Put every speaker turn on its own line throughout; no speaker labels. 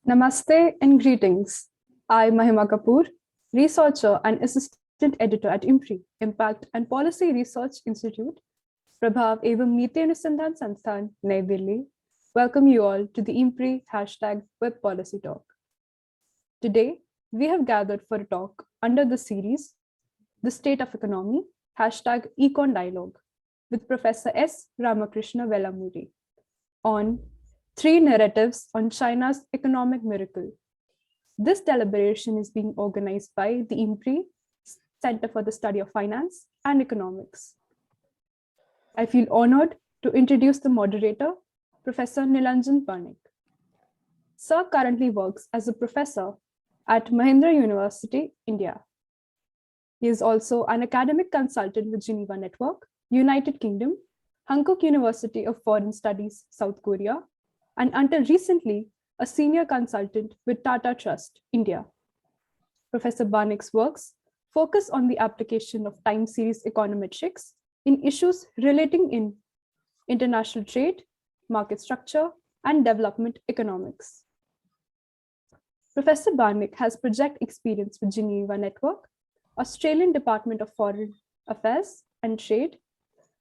Namaste and greetings. I'm Mahima Kapoor, researcher and assistant editor at IMPRI, Impact and Policy Research Institute, Prabhav एवं नीति अनुसंधान संस्थान नई Delhi. Welcome you all to the IMPRI #Web Policy Talk. Today, we have gathered for a talk under the series, The State of Economy, #Econ Dialogue, with Professor S. Ramakrishna Velamuri on 3 narratives on China's economic miracle. This deliberation is being organized by the IMPRI Center for the Study of Finance and Economics. I feel honored to introduce the moderator, Professor Nilanjan Banik. Sir currently works as a professor at Mahindra University, India. He is also an academic consultant with Geneva Network, United Kingdom, Hankook University of Foreign Studies, South Korea, and until recently, a senior consultant with Tata Trust, India. Professor Banik's works focus on the application of time series econometrics in issues relating in international trade, market structure, and development economics. Professor Banik has project experience with Geneva Network, Australian Department of Foreign Affairs and Trade,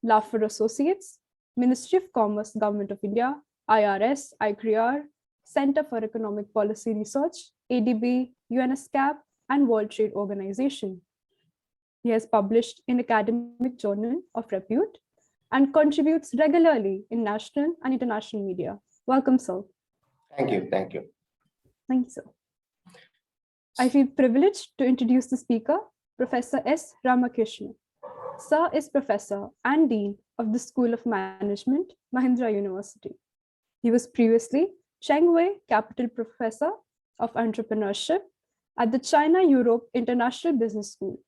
Laffer Associates, Ministry of Commerce, Government of India, IRS, IPRI, Center for Economic Policy Research, ADB, UNESCAP, and World Trade Organization. He has published in academic journal of repute and contributes regularly in national and international media. Welcome, sir.
Thank you.
Thank you, sir. I feel privileged to introduce the speaker, Professor S. Ramakrishna. Sir is Professor and Dean of the School of Management, Mahindra University. He was previously Cheng Wei Capital Professor of Entrepreneurship at the China-Europe International Business School,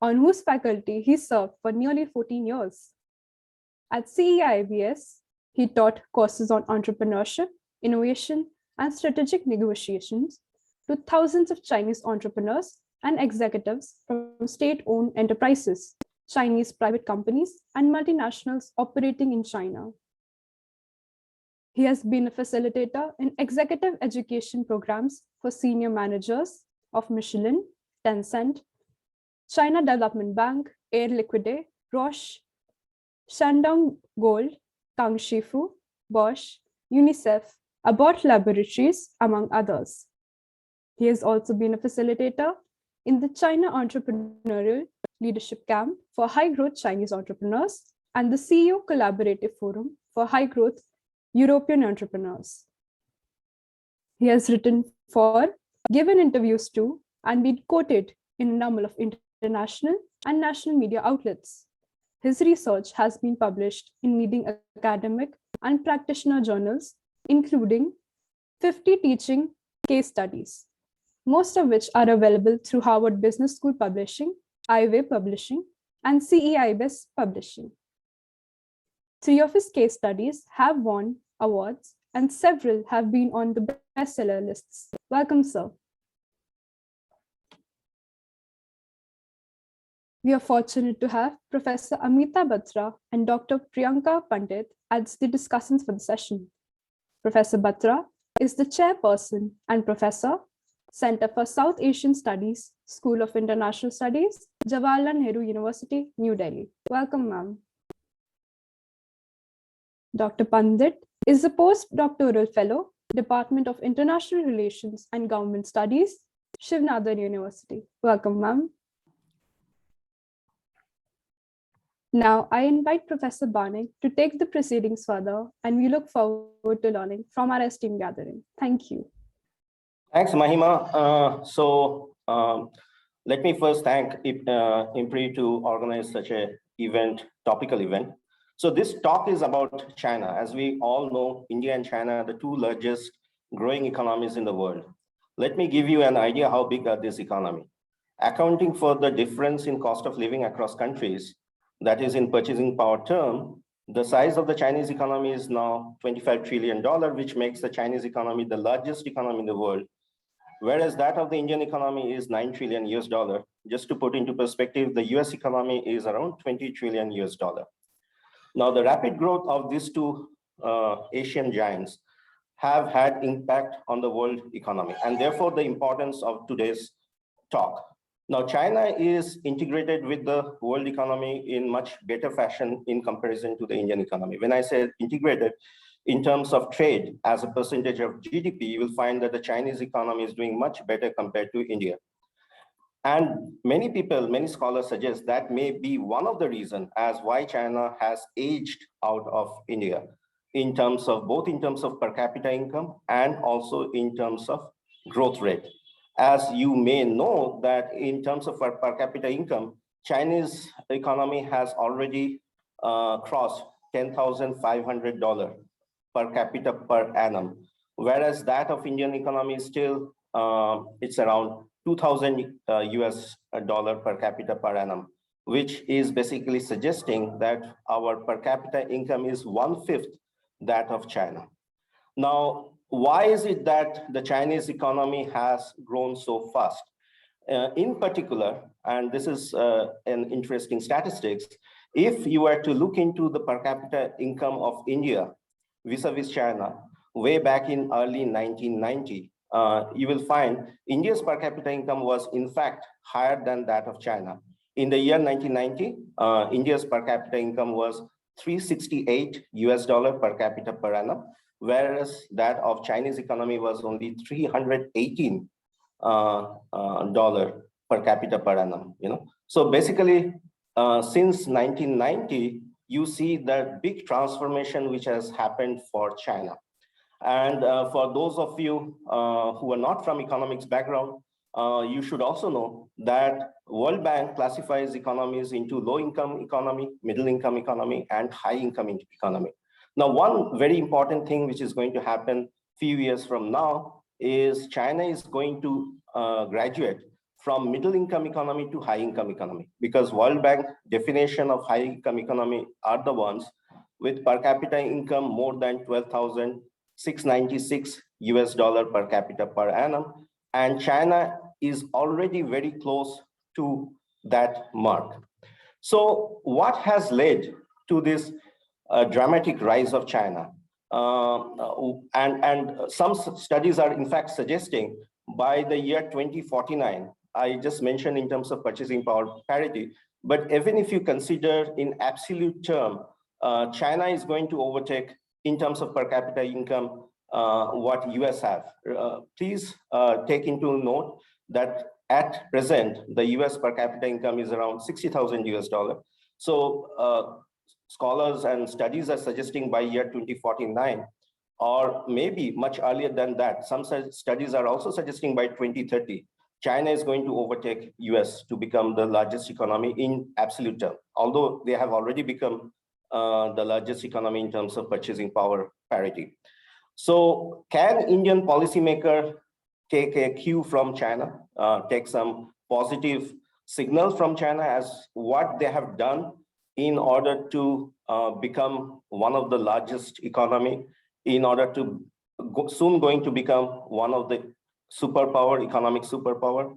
on whose faculty he served for nearly 14 years. At CEIBS, he taught courses on entrepreneurship, innovation, and strategic negotiations to thousands of Chinese entrepreneurs and executives from state-owned enterprises, Chinese private companies, and multinationals operating in China. He has been a facilitator in executive education programs for senior managers of Michelin, Tencent, China Development Bank, Air Liquide, Roche, Shandong Gold, Kang Shifu, Bosch, UNICEF, Abbott Laboratories, among others. He has also been a facilitator in the China Entrepreneurial Leadership Camp for high-growth Chinese entrepreneurs and the CEO Collaborative Forum for high-growth European entrepreneurs. He has written for, given interviews to, and been quoted in a number of international and national media outlets. His research has been published in leading academic and practitioner journals, including 50 teaching case studies, most of which are available through Harvard Business School Publishing, IWay Publishing, and CEIBS Publishing. 3 of his case studies have won awards, and several have been on the bestseller lists. Welcome, sir. We are fortunate to have Professor Amita, Batra and Dr. Priyanka Pandit as the discussants for the session. Professor Batra is the chairperson and professor, Center for South Asian Studies, School of International Studies, Jawaharlal Nehru University, New Delhi. Welcome, ma'am. Dr. Pandit is a Post-Doctoral Fellow, Department of International Relations and Government Studies, Shivnadar University. Welcome, ma'am. Now, I invite Professor Banik to take the proceedings further, and we look forward to learning from our esteemed gathering. Thank you.
Thanks, Mahima. Let me first thank IMPRI to organize such an event, topical event. So this talk is about China. As we all know, India and China are the 2 largest growing economies in the world. Let me give you an idea how big are this economy. Accounting for the difference in cost of living across countries, that is in purchasing power term, the size of the Chinese economy is now $25 trillion, which makes the Chinese economy the largest economy in the world, whereas that of the Indian economy is $9 trillion. Just to put into perspective, the US economy is around $20 trillion. Now, the rapid growth of these 2 Asian giants have had impact on the world economy, and therefore the importance of today's talk. Now, China is integrated with the world economy in much better fashion in comparison to the Indian economy. When I say integrated, in terms of trade as a percentage of GDP, you will find that the Chinese economy is doing much better compared to India. And many people, many scholars suggest that may be one of the reasons as why China has aged out of India in terms of both in terms of per capita income and also in terms of growth rate. As you may know that in terms of per capita income, Chinese economy has already crossed $10,500 per capita per annum, whereas that of Indian economy is still, it's around 2,000 US dollar per capita per annum, which is basically suggesting that our per capita income is 1/5 that of China. Now, why is it that the Chinese economy has grown so fast? In particular, and this is an interesting statistics, if you were to look into the per capita income of India vis-a-vis China, way back in early 1990, you will find India's per capita income was in fact higher than that of China. In the year 1990, India's per capita income was 368 US dollar per capita per annum, whereas that of Chinese economy was only 318 dollar per capita per annum. So basically, since 1990, you see that big transformation which has happened for China. And for those of you who are not from economics background, you should also know that World Bank classifies economies into low-income economy, middle-income economy, and high-income economy. Now, one very important thing which is going to happen few years from now is China is going to graduate from middle-income economy to high-income economy, because World Bank definition of high-income economy are the ones with per capita income more than 12,696 US dollar per capita per annum, and China is already very close to that mark. So what has led to this dramatic rise of China? And some studies are in fact suggesting by the year 2049, I just mentioned in terms of purchasing power parity, but even if you consider in absolute term, China is going to overtake in terms of per capita income what US have. Please take into note that at present, the US per capita income is around 60,000 US dollar. So scholars and studies are suggesting by year 2049, or maybe much earlier than that. Some studies are also suggesting by 2030, China is going to overtake US to become the largest economy in absolute term, although they have already become the largest economy in terms of purchasing power parity. So can Indian policymaker take a cue from China, take some positive signal from China as what they have done in order to become one of the largest economy, in order to soon going to become one of the superpower, economic superpower?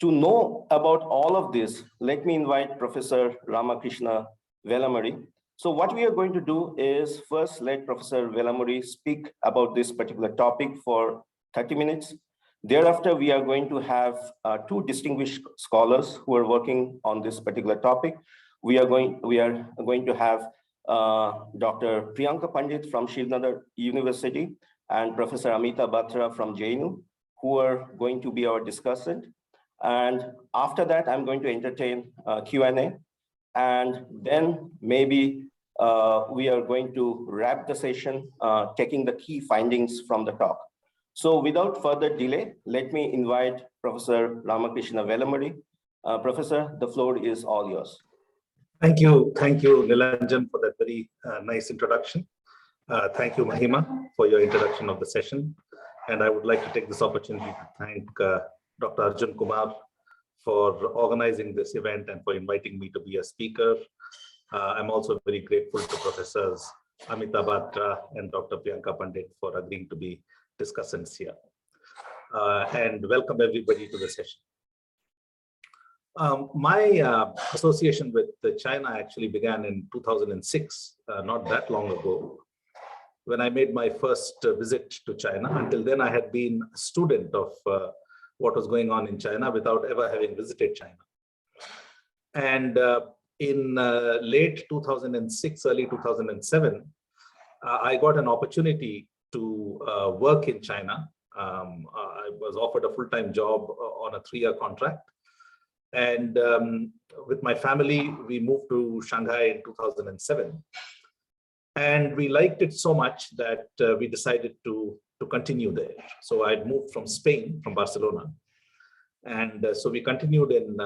To know about all of this, let me invite Professor Ramakrishna Velamuri. So what we are going to do is first let Professor Velamuri speak about this particular topic for 30 minutes. Thereafter, we are going to have two distinguished scholars who are working on this particular topic. We are going to have Dr. Priyanka Pandit from Srinagar University and Professor Amita Batra from JNU, who are going to be our discussant. And after that, I'm going to entertain Q&A. And then maybe we are going to wrap the session, taking the key findings from the talk. So without further delay, let me invite Professor Ramakrishna Velamuri. Professor, the floor is all yours.
Thank you, Nilanjan, for that very nice introduction. Thank you, Mahima, for your introduction of the session. And I would like to take this opportunity to thank Dr. Arjun Kumar for organizing this event and for inviting me to be a speaker. I'm also very grateful to Professors Amita Batra and Dr. Priyanka Pandit for agreeing to be discussants here. And welcome everybody to the session. My association with China actually began in 2006, not that long ago. when I made my first visit to China. Until then, I had been a student of what was going on in China without ever having visited China. And in late 2006, early 2007, I got an opportunity to work in China. I was offered a full-time job on a 3-year contract. And with my family, we moved to Shanghai in 2007. And we liked it so much that we decided to continue there. So I'd moved from Spain, from Barcelona. And so we continued in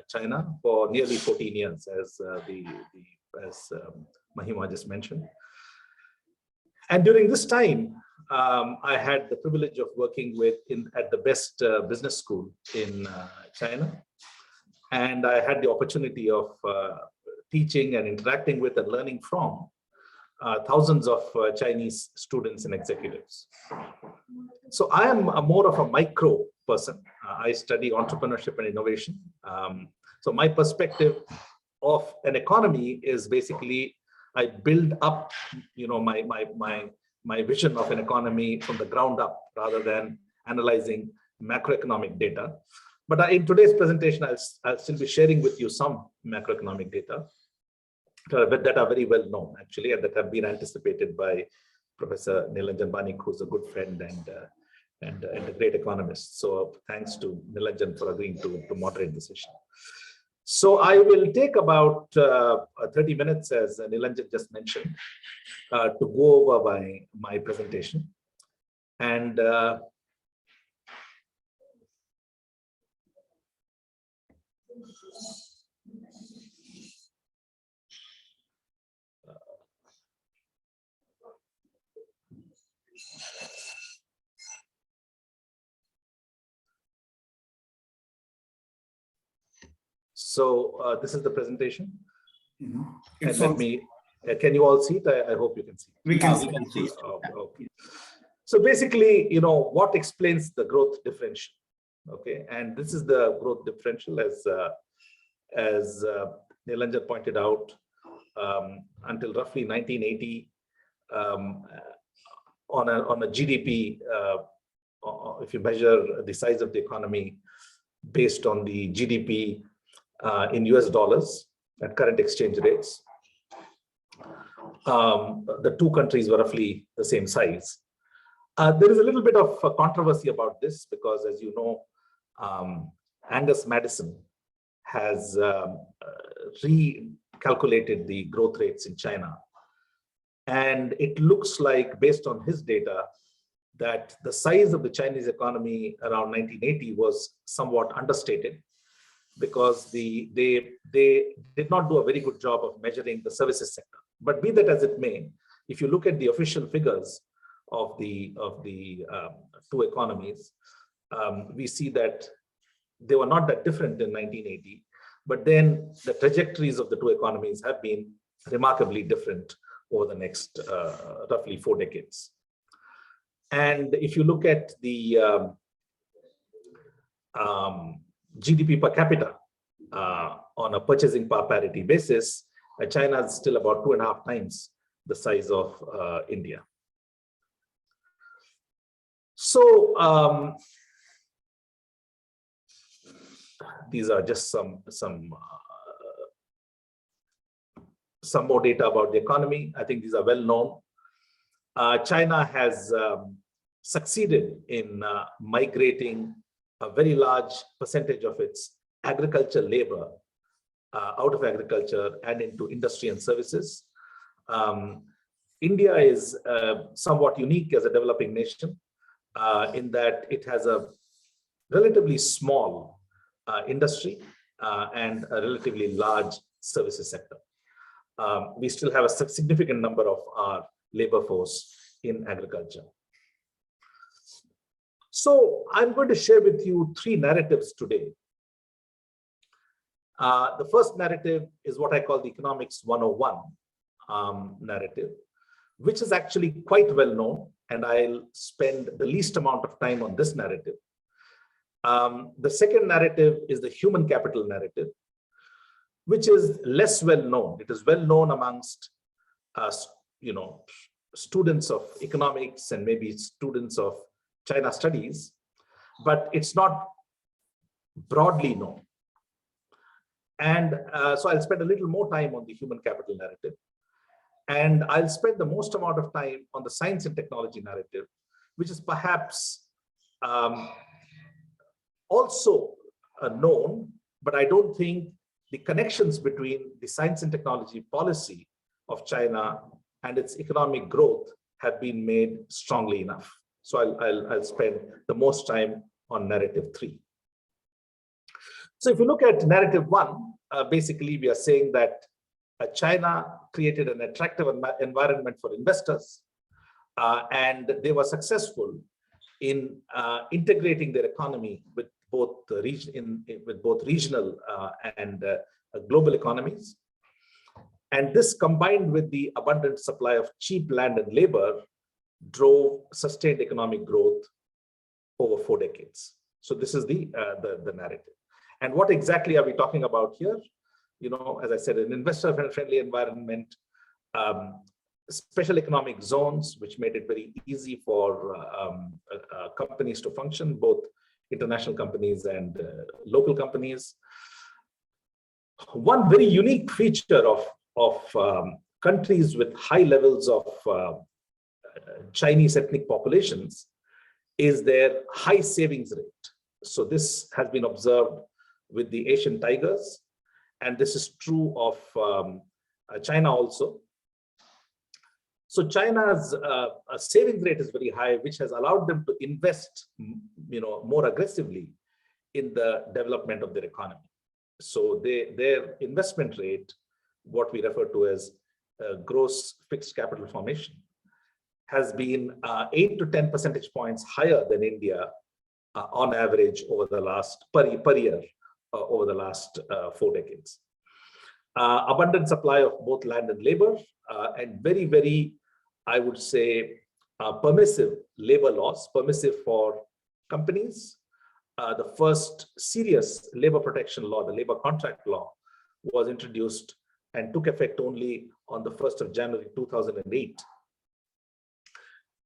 China for nearly 14 years, as Mahima just mentioned. And during this time, I had the privilege of working at the best business school in China. And I had the opportunity of teaching and interacting with and learning from thousands of Chinese students and executives. So I am more of a micro person. I study entrepreneurship and innovation. So my perspective of an economy is basically I build up, my vision of an economy from the ground up rather than analyzing macroeconomic data. But in today's presentation, I'll still be sharing with you some macroeconomic data that are very well known, actually, and that have been anticipated by Professor Nilanjan Banik, who's a good friend and a great economist. So thanks to Nilanjan for agreeing to moderate the session. So I will take about 30 minutes, as Nilanjan just mentioned, to go over my presentation. And so this is the presentation.
Mm-hmm.
And let me, can you all see it? I hope you can see it.
We can
see it.
Okay. So basically, what explains the growth differential? Okay, and this is the growth differential, as Nilanjan pointed out, until roughly 1980, on a GDP, if you measure the size of the economy based on the GDP in US dollars at current exchange rates, the two countries were roughly the same size. There is a little bit of controversy about this because, as you know, Angus Madison has recalculated the growth rates in China. And it looks like, based on his data, that the size of the Chinese economy around 1980 was somewhat understated, because they did not do a very good job of measuring the services sector. But be that as it may, if you look at the official figures of the two economies, we see that they were not that different in 1980, but then the trajectories of the two economies have been remarkably different over the next roughly 4 decades. And if you look at the GDP per capita on a purchasing power parity basis, China is still about 2.5 times the size of India. So these are just some more data about the economy. I think these are well known. China has succeeded in migrating a very large percentage of its agricultural labor out of agriculture and into industry and services. India is somewhat unique as a developing nation in that it has a relatively small industry and a relatively large services sector. We still have a significant number of our labor force in agriculture. So I'm going to share with you 3 narratives today. The first narrative is what I call the Economics 101 narrative, which is actually quite well known, and I'll spend the least amount of time on this narrative. The second narrative is the human capital narrative, which is less well known. It is well known amongst students of economics and maybe students of China studies, but it's not broadly known. And so I'll spend a little more time on the human capital narrative. And I'll spend the most amount of time on the science and technology narrative, which is perhaps also known, but I don't think the connections between the science and technology policy of China and its economic growth have been made strongly enough. So I'll spend the most time on narrative 3. So if you look at narrative 1, basically we are saying that China created an attractive environment for investors, and they were successful in integrating their economy with both regional and global economies. And this, combined with the abundant supply of cheap land and labor, drove sustained economic growth over 4 decades. So this is the narrative. And what exactly are we talking about here? You know, as I said, an investor-friendly environment, special economic zones, which made it very easy for companies to function, both international companies and local companies. One very unique feature of countries with high levels of Chinese ethnic populations is their high savings rate. So this has been observed with the Asian tigers, and this is true of China also. So China's savings rate is very high, which has allowed them to invest, more aggressively in the development of their economy. So their investment rate, what we refer to as gross fixed capital formation, has been 8 to 10 percentage points higher than India on average over the last per year over the last 4 decades. Abundant supply of both land and labor, and very, very, I would say, permissive labor laws, permissive for companies. The first serious labor protection law, the labor contract law, was introduced and took effect only on the 1st of January 2008.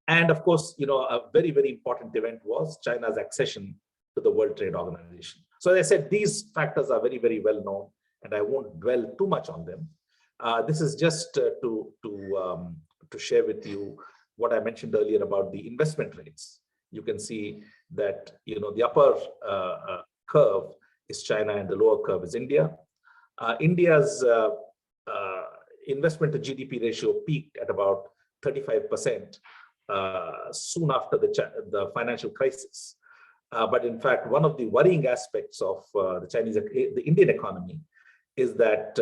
And of course, a very, very important event was China's accession to the World Trade Organization. So as I said, these factors are very, very well known, and I won't dwell too much on them. This is just to share with you what I mentioned earlier about the investment rates. You can see that the upper curve is China and the lower curve is India. India's investment to GDP ratio peaked at about 35% soon after the financial crisis. But in fact, one of the worrying aspects of the Indian economy is that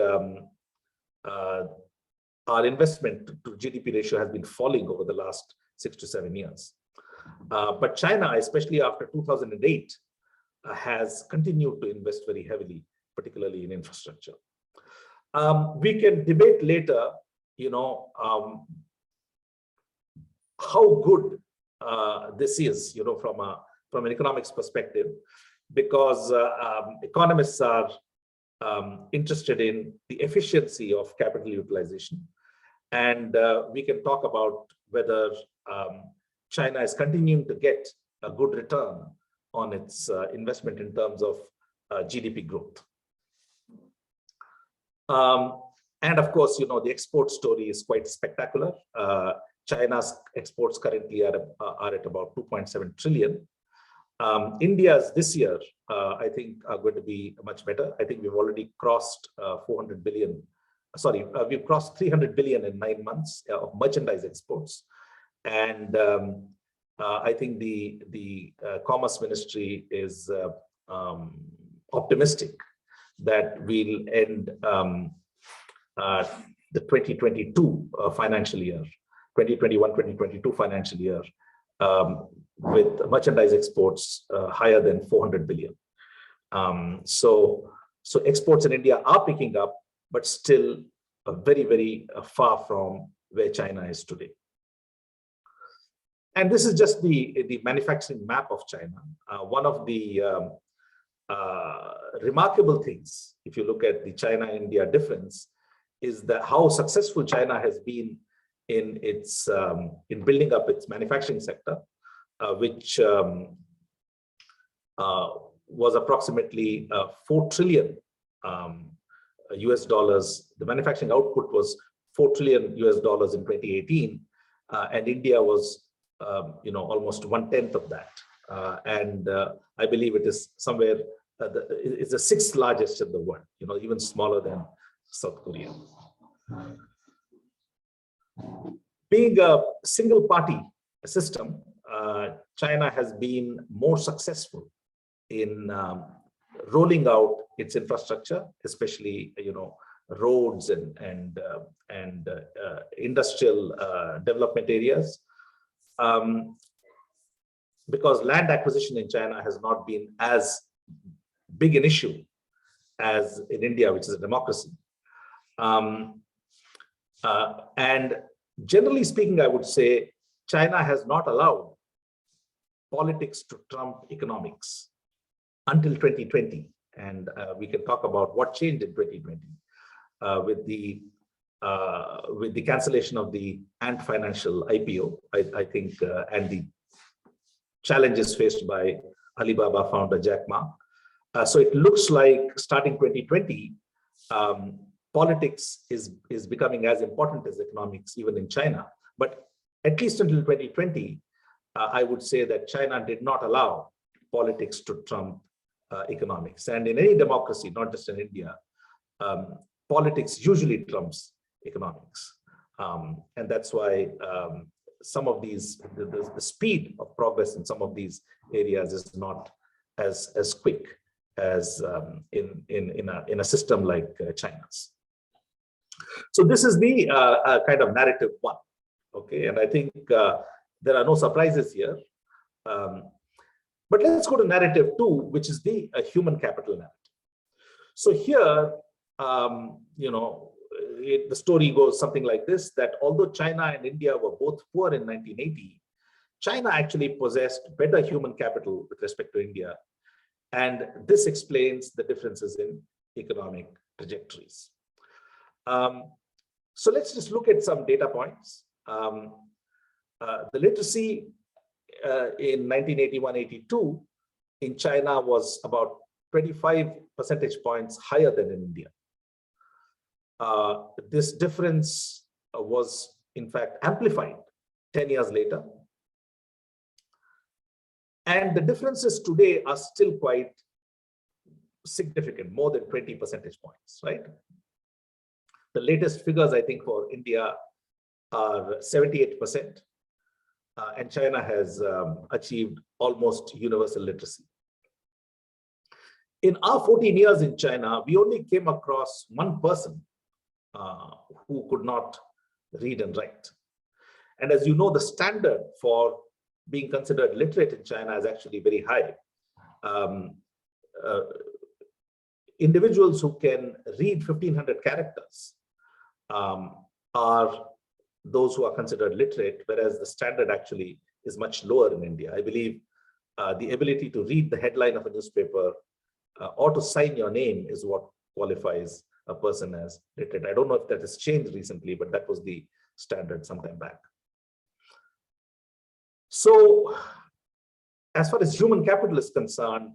our investment to GDP ratio has been falling over the last 6 to 7 years. But China, especially after 2008, has continued to invest very heavily, particularly in infrastructure. We can debate later, how good this is, from an economics perspective, because economists are interested in the efficiency of capital utilization. And we can talk about whether China is continuing to get a good return on its investment in terms of GDP growth. And of course, the export story is quite spectacular. China's exports currently are at about 2.7 trillion. India's this year, I think, are going to be much better. I think we've already crossed 400 billion. Sorry, we've crossed 300 billion in 9 months of merchandise exports. And I think the Commerce Ministry is optimistic that we'll end the 2022 financial year, 2021-2022 financial year, with merchandise exports higher than 400 billion. So exports in India are picking up, but still very, very far from where China is today. And this is just the manufacturing map of China. One of the remarkable things, if you look at the China-India difference, is that how successful China has been in its in building up its manufacturing sector, which was approximately 4 trillion US dollars. The manufacturing output was 4 trillion US dollars in 2018, and India was almost 1/10 of that. And I believe it is somewhere, it's the 6th largest in the world, even smaller than South Korea. Being a single party system, China has been more successful in rolling out its infrastructure, especially roads and industrial development areas, because land acquisition in China has not been as big an issue as in India, which is a democracy. And generally speaking, I would say China has not allowed politics to trump economics until 2020. And we can talk about what changed in 2020 with the cancellation of the Ant Financial IPO, I think, and the challenges faced by Alibaba founder Jack Ma. So it looks like starting 2020, politics is becoming as important as economics, even in China. But at least until 2020, I would say that China did not allow politics to trump economics. And in any democracy, not just in India, politics usually trumps economics. And that's why some of these, the speed of progress in some of these areas is not as quick as in a system like China's. So this is the kind of narrative one, okay? And I think there are no surprises here. But let's go to narrative two, which is the human capital narrative. So here, the story goes something like this, that although China and India were both poor in 1980, China actually possessed better human capital with respect to India. And this explains the differences in economic trajectories. So let's just look at some data points. The literacy in 1981-82 in China was about 25 percentage points higher than in India. This difference was in fact amplified 10 years later. And the differences today are still quite significant, more than 20 percentage points, right? The latest figures, I think, for India are 78%, and China has achieved almost universal literacy. In our 14 years in China, we only came across one person who could not read and write. And as you know, the standard for being considered literate in China is actually very high. Individuals who can read 1,500 characters are those who are considered literate, whereas the standard actually is much lower in India. I believe the ability to read the headline of a newspaper or to sign your name is what qualifies a person as literate. I don't know if that has changed recently, but that was the standard sometime back. So as far as human capital is concerned,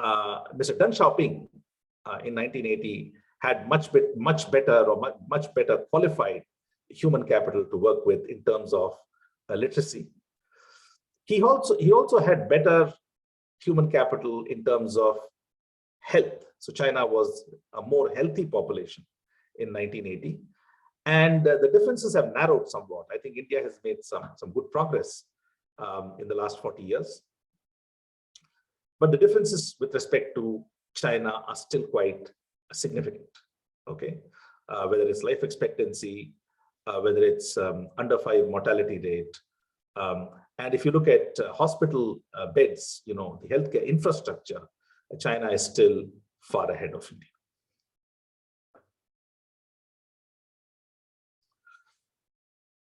Mr. Deng Xiaoping in 1980 had much better qualified human capital to work with in terms of literacy. He also had better human capital in terms of health. So China was a more healthy population in 1980. And the differences have narrowed somewhat. I think India has made some good progress in the last 40 years. But the differences with respect to China are still quite significant, okay? Whether it's life expectancy, whether it's under 5 mortality rate. And if you look at hospital beds, the healthcare infrastructure, China is still far ahead of India.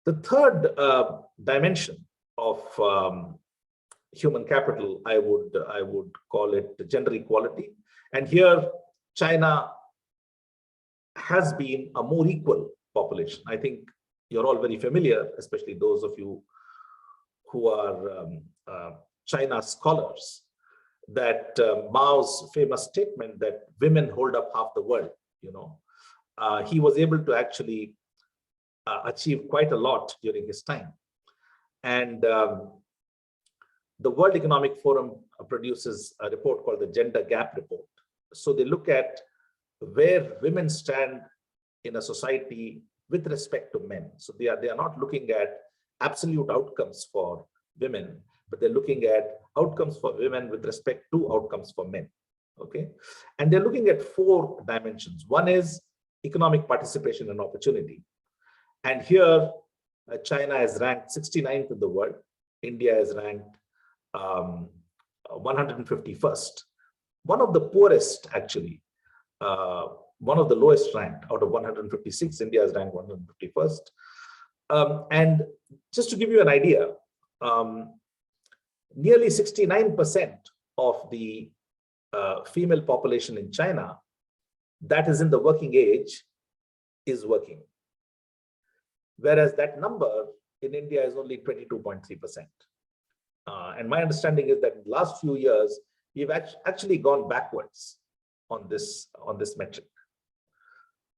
The third dimension of human capital, I would call it gender equality. And here, China has been a more equal population. I think you're all very familiar, especially those of you who are China scholars, that Mao's famous statement that women hold up half the world, he was able to actually achieve quite a lot during his time. And the World Economic Forum produces a report called the Gender Gap Report. So they look at where women stand in a society with respect to men. So they are not looking at absolute outcomes for women, but they're looking at outcomes for women with respect to outcomes for men. Okay, and they're looking at 4 dimensions. One is economic participation and opportunity. And here, China is ranked 69th in the world. India is ranked 151st. One of the poorest, actually, one of the lowest ranked out of 156. India is ranked 151st. And just to give you an idea, nearly 69% of the female population in China that is in the working age is working. Whereas that number in India is only 22.3%. And my understanding is that in the last few years, we've actually gone backwards on this metric.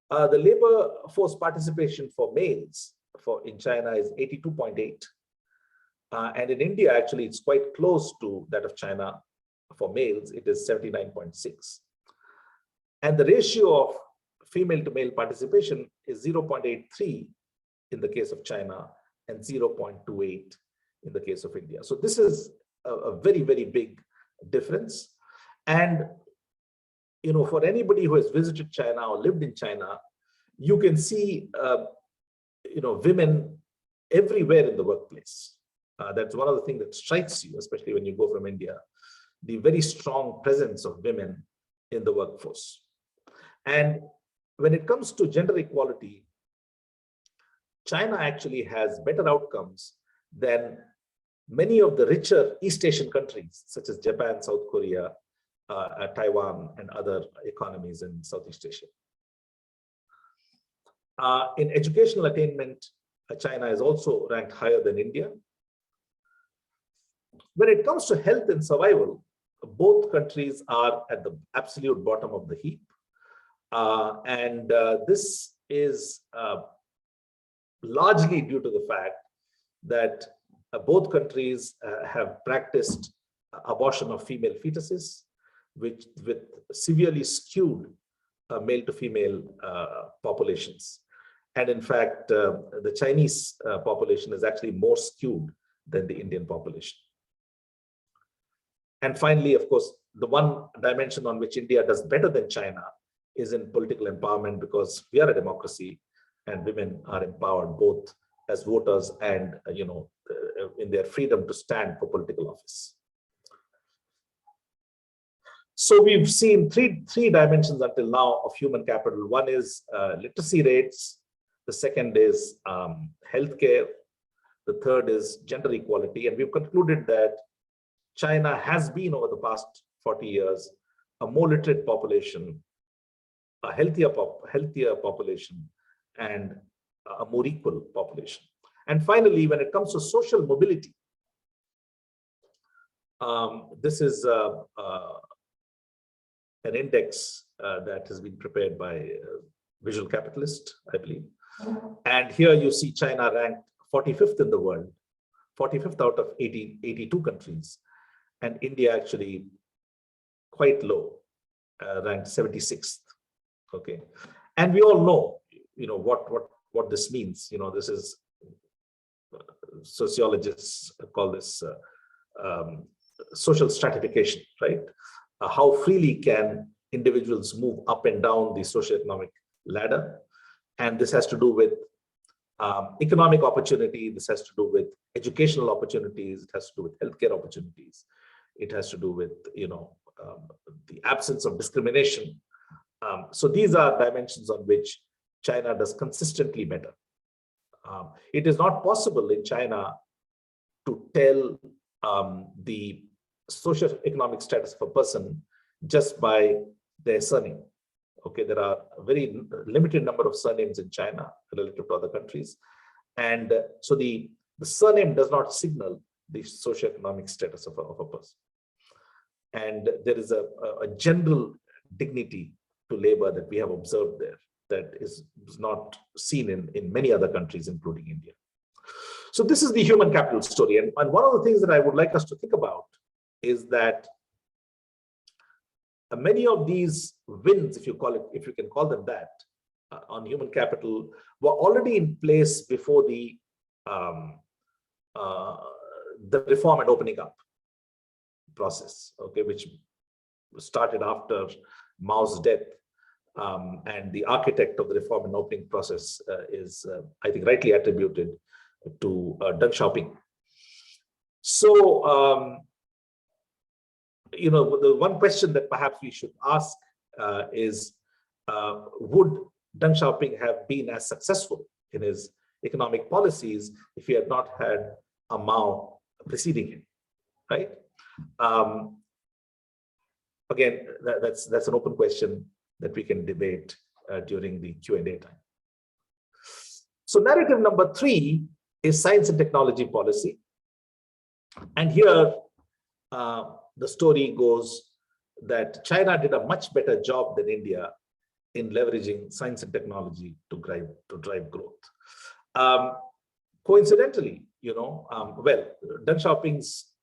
The labor force participation for males in China is 82.8. And in India, actually, it's quite close to that of China. For males, it is 79.6. And the ratio of female to male participation is 0.83 in the case of China and 0.28 in the case of India. So this is a very, very big difference. And for anybody who has visited China or lived in China, you can see women everywhere in the workplace. That's one of the things that strikes you, especially when you go from India, the very strong presence of women in the workforce. And when it comes to gender equality, China actually has better outcomes than many of the richer East Asian countries, such as Japan, South Korea, Taiwan, and other economies in Southeast Asia. In educational attainment, China is also ranked higher than India. When it comes to health and survival, both countries are at the absolute bottom of the heap. This is largely due to the fact that both countries have practiced abortion of female fetuses, with severely skewed male to female populations. And in fact, the Chinese population is actually more skewed than the Indian population. And finally, of course, the one dimension on which India does better than China is in political empowerment, because we are a democracy and women are empowered both as voters and in their freedom to stand for political office. So we've seen three dimensions until now of human capital. One is literacy rates. The second is healthcare. The third is gender equality. And we've concluded that China has been, over the past 40 years, a more literate population, a healthier population, and a more equal population. And finally, when it comes to social mobility, this is an index that has been prepared by Visual Capitalist, I believe. And here you see China ranked 45th in the world, 45th out of 82 countries, and India actually quite low, ranked 76th. Okay, and we all know, what this means. This is sociologists call this social stratification, right? How freely can individuals move up and down the socioeconomic ladder? And this has to do with economic opportunity. This has to do with educational opportunities. It has to do with healthcare opportunities. It has to do with, the absence of discrimination. So these are dimensions on which China does consistently better. It is not possible in China to tell the socioeconomic status of a person just by their surname. Okay, there are a very limited number of surnames in China relative to other countries. And so the surname does not signal the socioeconomic status of a person. And there is a general dignity to labor that we have observed there that is not seen in many other countries, including India. So this is the human capital story. And one of the things that I would like us to think about is that many of these wins, if you can call them that, on human capital were already in place before the reform and opening up process, okay, which started after Mao's death. And the architect of the reform and opening process is, I think, rightly attributed to Deng Xiaoping. So, the one question that perhaps we should ask is, would Deng Xiaoping have been as successful in his economic policies if he had not had a Mao preceding him, right? Again, that's an open question that we can debate during the Q&A time. So narrative number 3 is science and technology policy. And here, the story goes that China did a much better job than India in leveraging science and technology to drive growth. Coincidentally, well, Deng Xiaoping's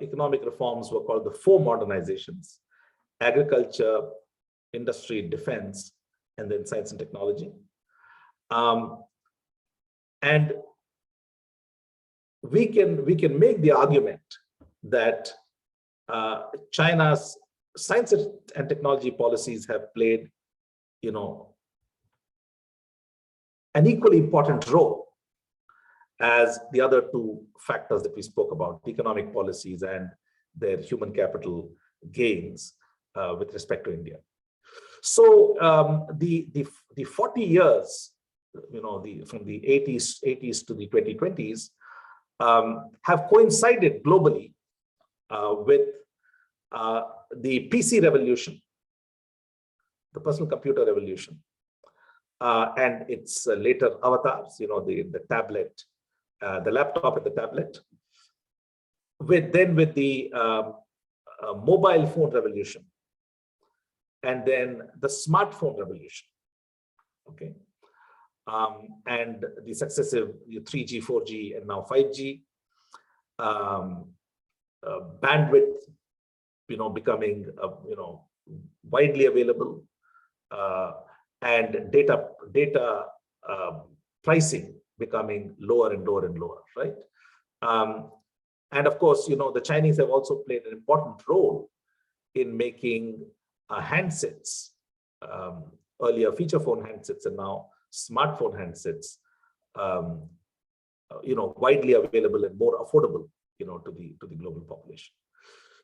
economic reforms were called the 4 modernizations: agriculture, industry, defense, and then science and technology. And we can make the argument that China's science and technology policies have played, an equally important role as the other 2 factors that we spoke about, economic policies and their human capital gains with respect to India. So the 40 years, from the 80s to the 2020s, have coincided globally with the PC revolution, the personal computer revolution, and its later avatars, the tablet, the laptop and the tablet, with the mobile phone revolution, and then the smartphone revolution, okay, and the successive 3G, 4G, and now 5G, bandwidth, becoming, widely available, and data pricing becoming lower and lower and lower, right? And of course, the Chinese have also played an important role in making handsets, earlier feature phone handsets and now smartphone handsets, widely available and more affordable, to the global population.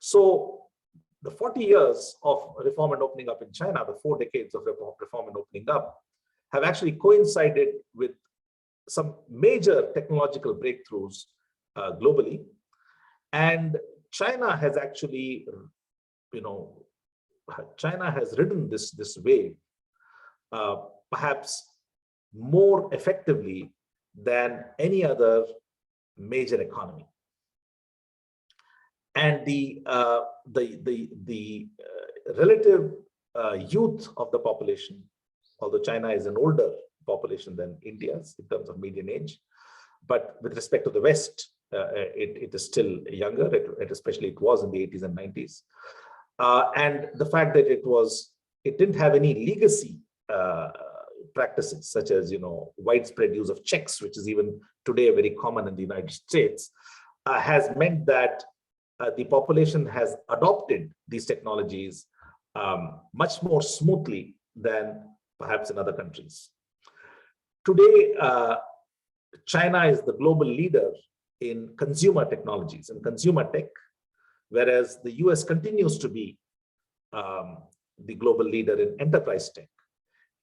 So the 40 years of reform and opening up in China, the 4 decades of reform and opening up, have actually coincided with some major technological breakthroughs globally. And China has actually, China has ridden this wave perhaps more effectively than any other major economy. And the relative youth of the population, although China is an older population than India's in terms of median age, but with respect to the West, it is still younger, especially it was in the 80s and 90s. And the fact that it didn't have any legacy practices, such as widespread use of checks, which is even today very common in the United States, has meant that the population has adopted these technologies much more smoothly than perhaps in other countries. Today, China is the global leader in consumer technologies and consumer tech, whereas the US continues to be the global leader in enterprise tech.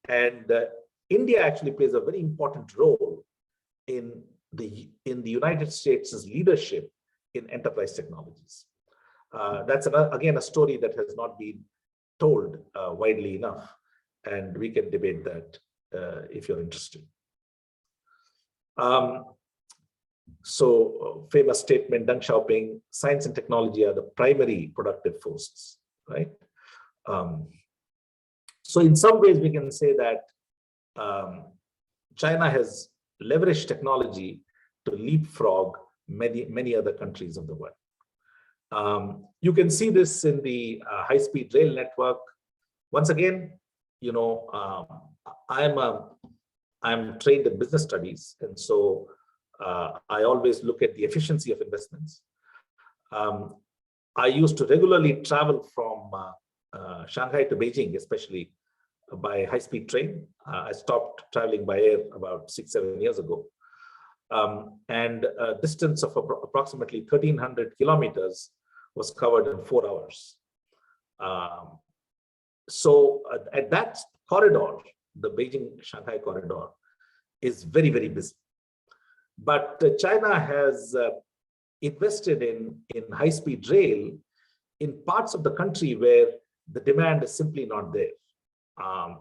And India actually plays a very important role in the United States' leadership in enterprise technologies. That's again a story that has not been told widely enough, and we can debate that if you're interested. So famous statement, Deng Xiaoping, science and technology are the primary productive forces, right? So in some ways we can say that China has leveraged technology to leapfrog many other countries of the world. You can see this in the high-speed rail network. Once again, you know, I'm trained in business studies, and so I always look at the efficiency of investments. I used to regularly travel from Shanghai to Beijing, especially by high-speed train. I stopped traveling by air about 6-7 years ago. And a distance of approximately 1,300 kilometers was covered in 4 hours. So at that corridor, the Beijing-Shanghai corridor is very, very busy. But China has invested in high-speed rail in parts of the country where the demand is simply not there,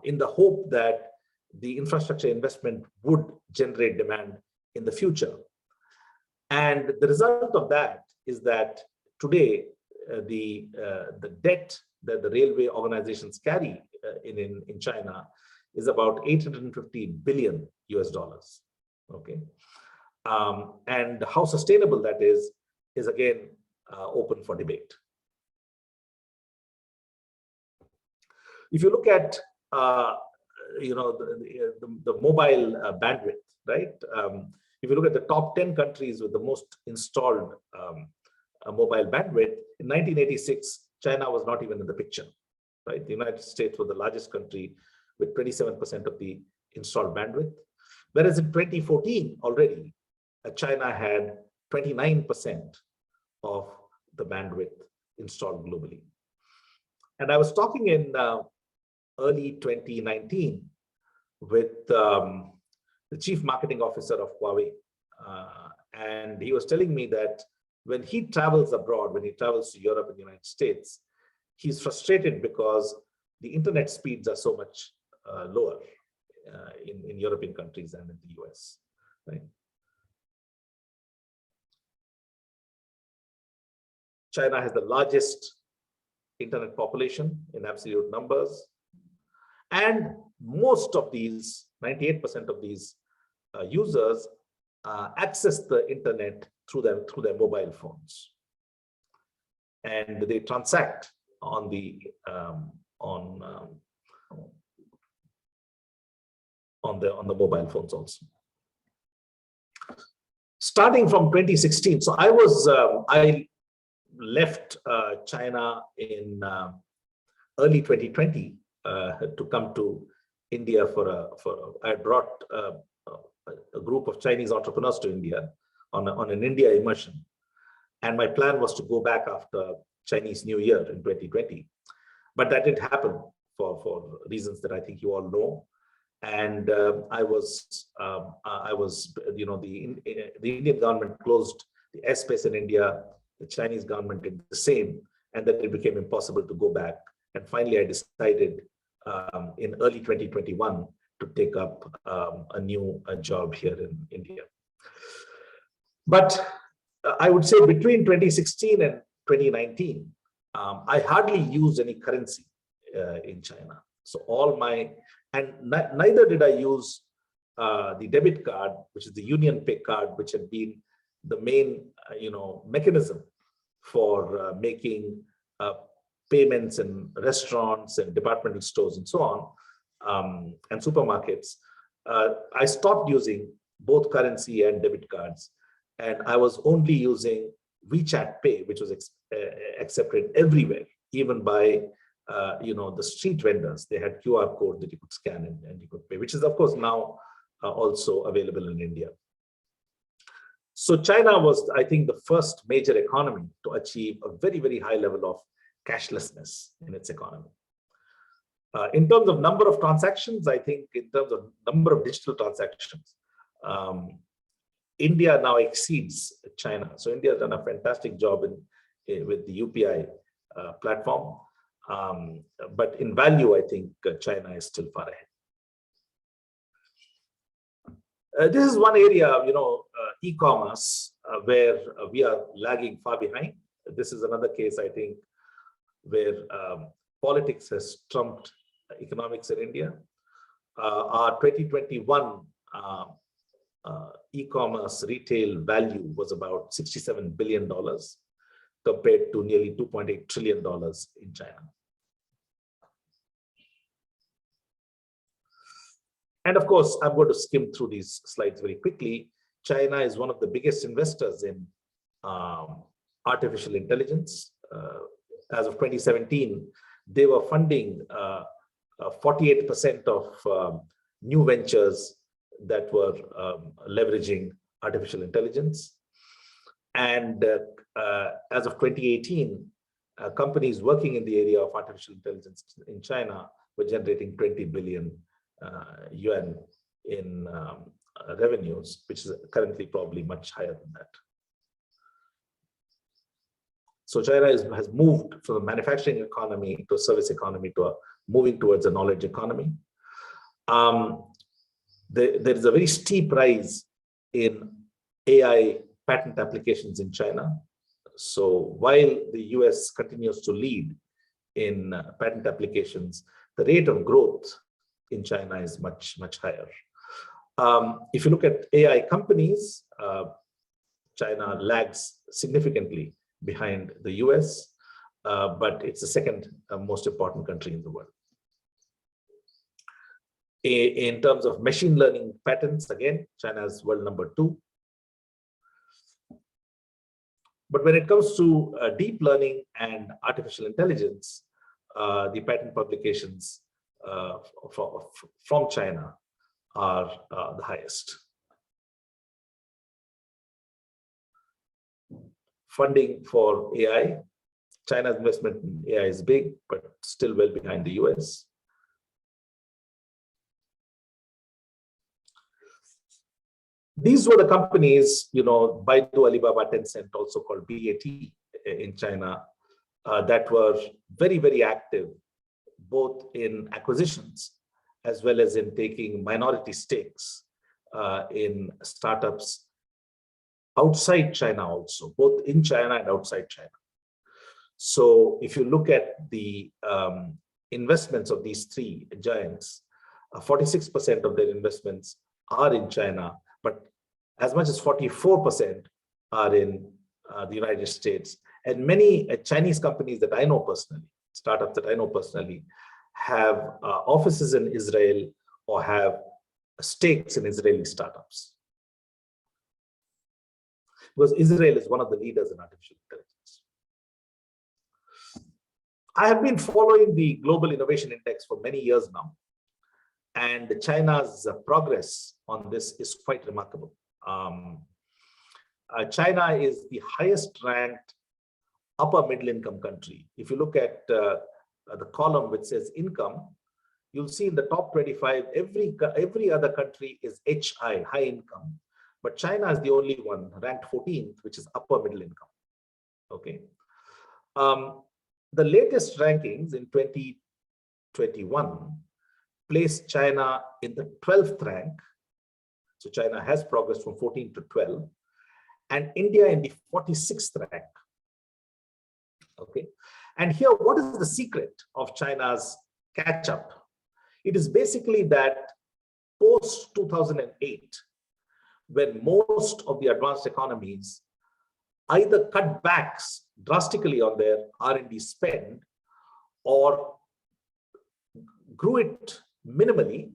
in the hope that the infrastructure investment would generate demand in the future. And the result of that is that today, the debt that the railway organizations carry in China is about $850 billion US. Okay. And how sustainable that is again open for debate. If you look at you know, the mobile bandwidth, right? If you look at the top 10 countries with the most installed mobile bandwidth, in 1986, China was not even in the picture, right? The United States was the largest country with 27% of the installed bandwidth, whereas in 2014 already, China had 29% of the bandwidth installed globally. And I was talking in early 2019 with the chief marketing officer of Huawei, and he was telling me that when he travels abroad, when he travels to Europe and the United States, he's frustrated because the internet speeds are so much lower in European countries and in the US, right? China has the largest internet population in absolute numbers. And most of these, 98% of these users access the internet through their mobile phones. And they transact on the mobile phones also. Starting from 2016, so I left China in early 2020 to come to India I brought a group of Chinese entrepreneurs to India on an India immersion. And my plan was to go back after Chinese New Year in 2020. But that didn't happen for reasons that I think you all know. And I was, you know, the Indian government closed the airspace in India. The Chinese government did the same, and then it became impossible to go back. And finally, I decided in early 2021 to take up a new job here in India. But I would say between 2016 and 2019, I hardly used any currency in China. So neither did I use the debit card, which is the Union Pay card, which had been the main mechanism for making payments in restaurants and departmental stores and so on, and supermarkets. I stopped using both currency and debit cards, and I was only using WeChat Pay, which was accepted everywhere, even by the street vendors. They had QR code that you could scan and you could pay, which is of course now also available in India. So China was, I think, the first major economy to achieve a very, very high level of cashlessness in its economy. In terms of number of transactions, I think in terms of number of digital transactions, India now exceeds China. So India has done a fantastic job with the UPI platform. But in value, I think China is still far ahead. This is one area, e-commerce, where we are lagging far behind. This is another case, I think, where politics has trumped economics in India. Our 2021 e-commerce retail value was about $67 billion compared to nearly $2.8 trillion in China. And of course, I'm going to skim through these slides very quickly. China is one of the biggest investors in artificial intelligence. As of 2017, they were funding 48% of new ventures that were leveraging artificial intelligence. And as of 2018, companies working in the area of artificial intelligence in China were generating 20 billion yuan in revenues, which is currently probably much higher than that. So China has moved from the manufacturing economy to a service economy to moving towards a knowledge economy. There is a very steep rise in AI patent applications in China. So while the US continues to lead in patent applications, the rate of growth in China is much, much higher. If you look at AI companies, China lags significantly behind the US, but it's the second most important country in the world. In terms of machine learning patents, again, China is world number 2. But when it comes to deep learning and artificial intelligence, the patent publications from China are the highest. Funding for AI, China's investment in AI is big, but still well behind the US. These were the companies, Baidu, Alibaba, Tencent, also called BAT in China, that were very, very active, both in acquisitions as well as in taking minority stakes in startups outside China also, both in China and outside China. So if you look at the investments of these three giants, 46% of their investments are in China, but as much as 44% are in the United States. And many Chinese companies that I know personally, startups that I know personally, have offices in Israel or have stakes in Israeli startups. Because Israel is one of the leaders in artificial intelligence. I have been following the Global Innovation Index for many years now, and China's progress on this is quite remarkable. China is the highest ranked upper middle income country. If you look at the column which says income, you'll see in the top 25, every other country is HI, high income, but China is the only one ranked 14th, which is upper middle income. Okay. The latest rankings in 2021 placed China in the 12th rank. So China has progressed from 14 to 12, and India in the 46th rank. Okay. And here, what is the secret of China's catch-up? It is basically that post-2008, when most of the advanced economies either cut back drastically on their R&D spend or grew it minimally,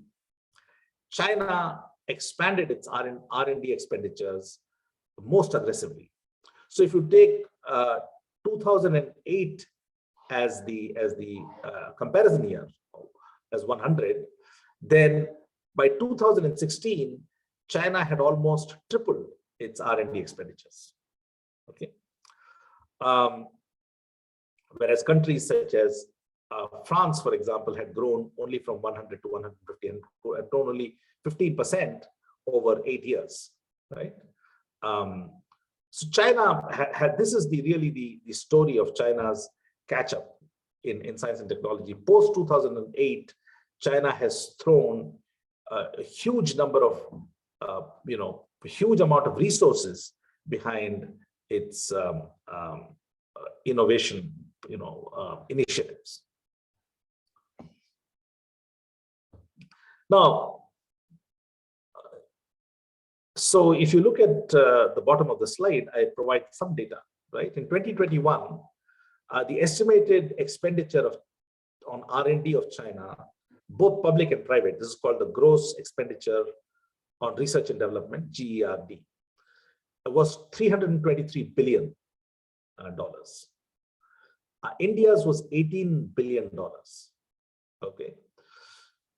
China expanded its R&D expenditures most aggressively. So if you take 2008 as the comparison year, as 100, then by 2016, China had almost tripled its R&D expenditures. Okay. Whereas countries such as France, for example, had grown only from 100 to 150 and had grown only 15% over 8 years, right? So China had, this is really the story of China's catch-up in science and technology. Post 2008, China has thrown a huge number of a huge amount of resources behind its innovation, initiatives. Now, so if you look at the bottom of the slide, I provide some data, right? In 2021, the estimated expenditure on R&D of China, both public and private, this is called the gross expenditure on research and development, GERD, was $323 billion. India's was $18 billion. Okay.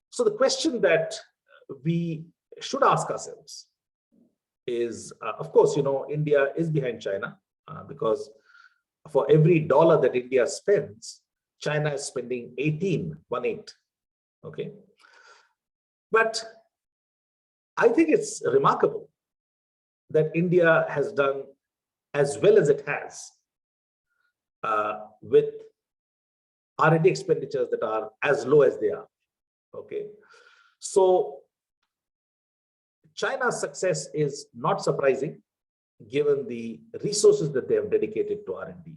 So the question that we should ask ourselves is, of course, India is behind China because for every dollar that India spends, China is spending 18. Okay. But I think it's remarkable that India has done as well as it has with R&D expenditures that are as low as they are. Okay. So China's success is not surprising given the resources that they have dedicated to R&D.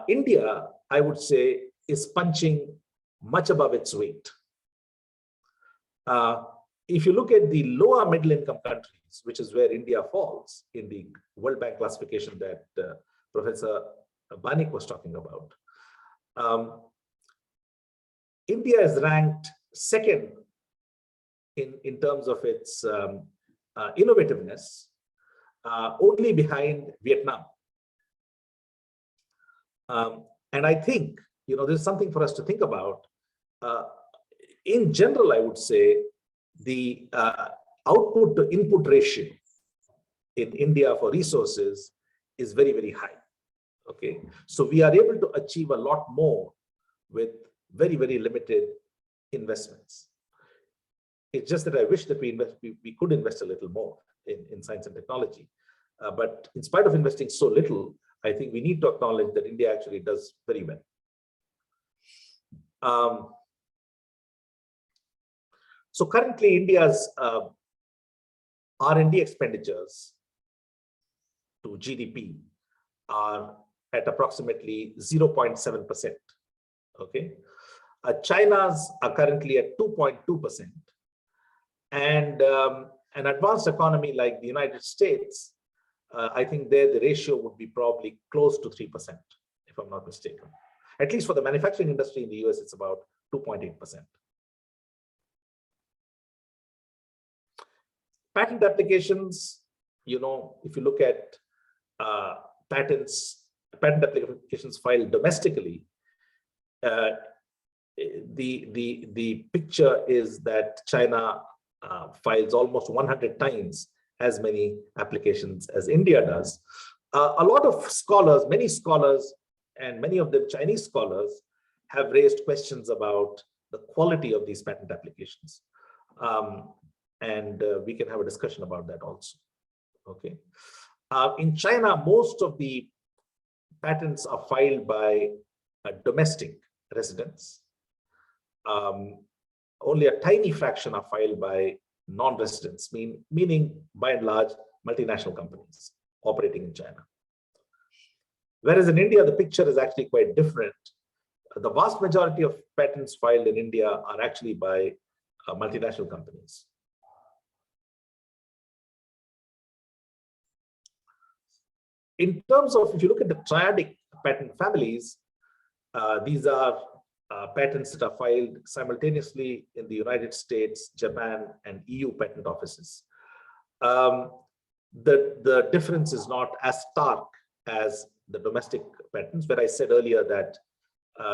India, I would say, is punching much above its weight. If you look at the lower middle income countries, which is where India falls in the World Bank classification that Professor Banik was talking about, India is ranked second in terms of its innovativeness, only behind Vietnam. And I think, there's something for us to think about. In general, I would say the output to input ratio in India for resources is very, very high. Okay, so we are able to achieve a lot more with very, very limited investments. It's just that I wish that we could invest a little more in science and technology. But in spite of investing so little, I think we need to acknowledge that India actually does very well. So currently, India's R&D expenditures to GDP are at approximately 0.7%. Okay, China's are currently at 2.2%, and an advanced economy like the United States, I think there the ratio would be probably close to 3%, if I'm not mistaken. At least for the manufacturing industry in the US, it's about 2.8%. Patent applications, if you look at patent applications filed domestically, the picture is that China files almost 100 times as many applications as India does. A lot of scholars, many scholars, and many of them Chinese scholars, have raised questions about the quality of these patent applications. And we can have a discussion about that also. Okay. In China, most of the patents are filed by domestic residents. Only a tiny fraction are filed by non-residents, meaning by and large multinational companies operating in China. Whereas in India, the picture is actually quite different. The vast majority of patents filed in India are actually by multinational companies. In terms of, if you look at the triadic patent families, these are patents that are filed simultaneously in the United States, Japan, and EU patent offices. The difference is not as stark as the domestic patents, where I said earlier that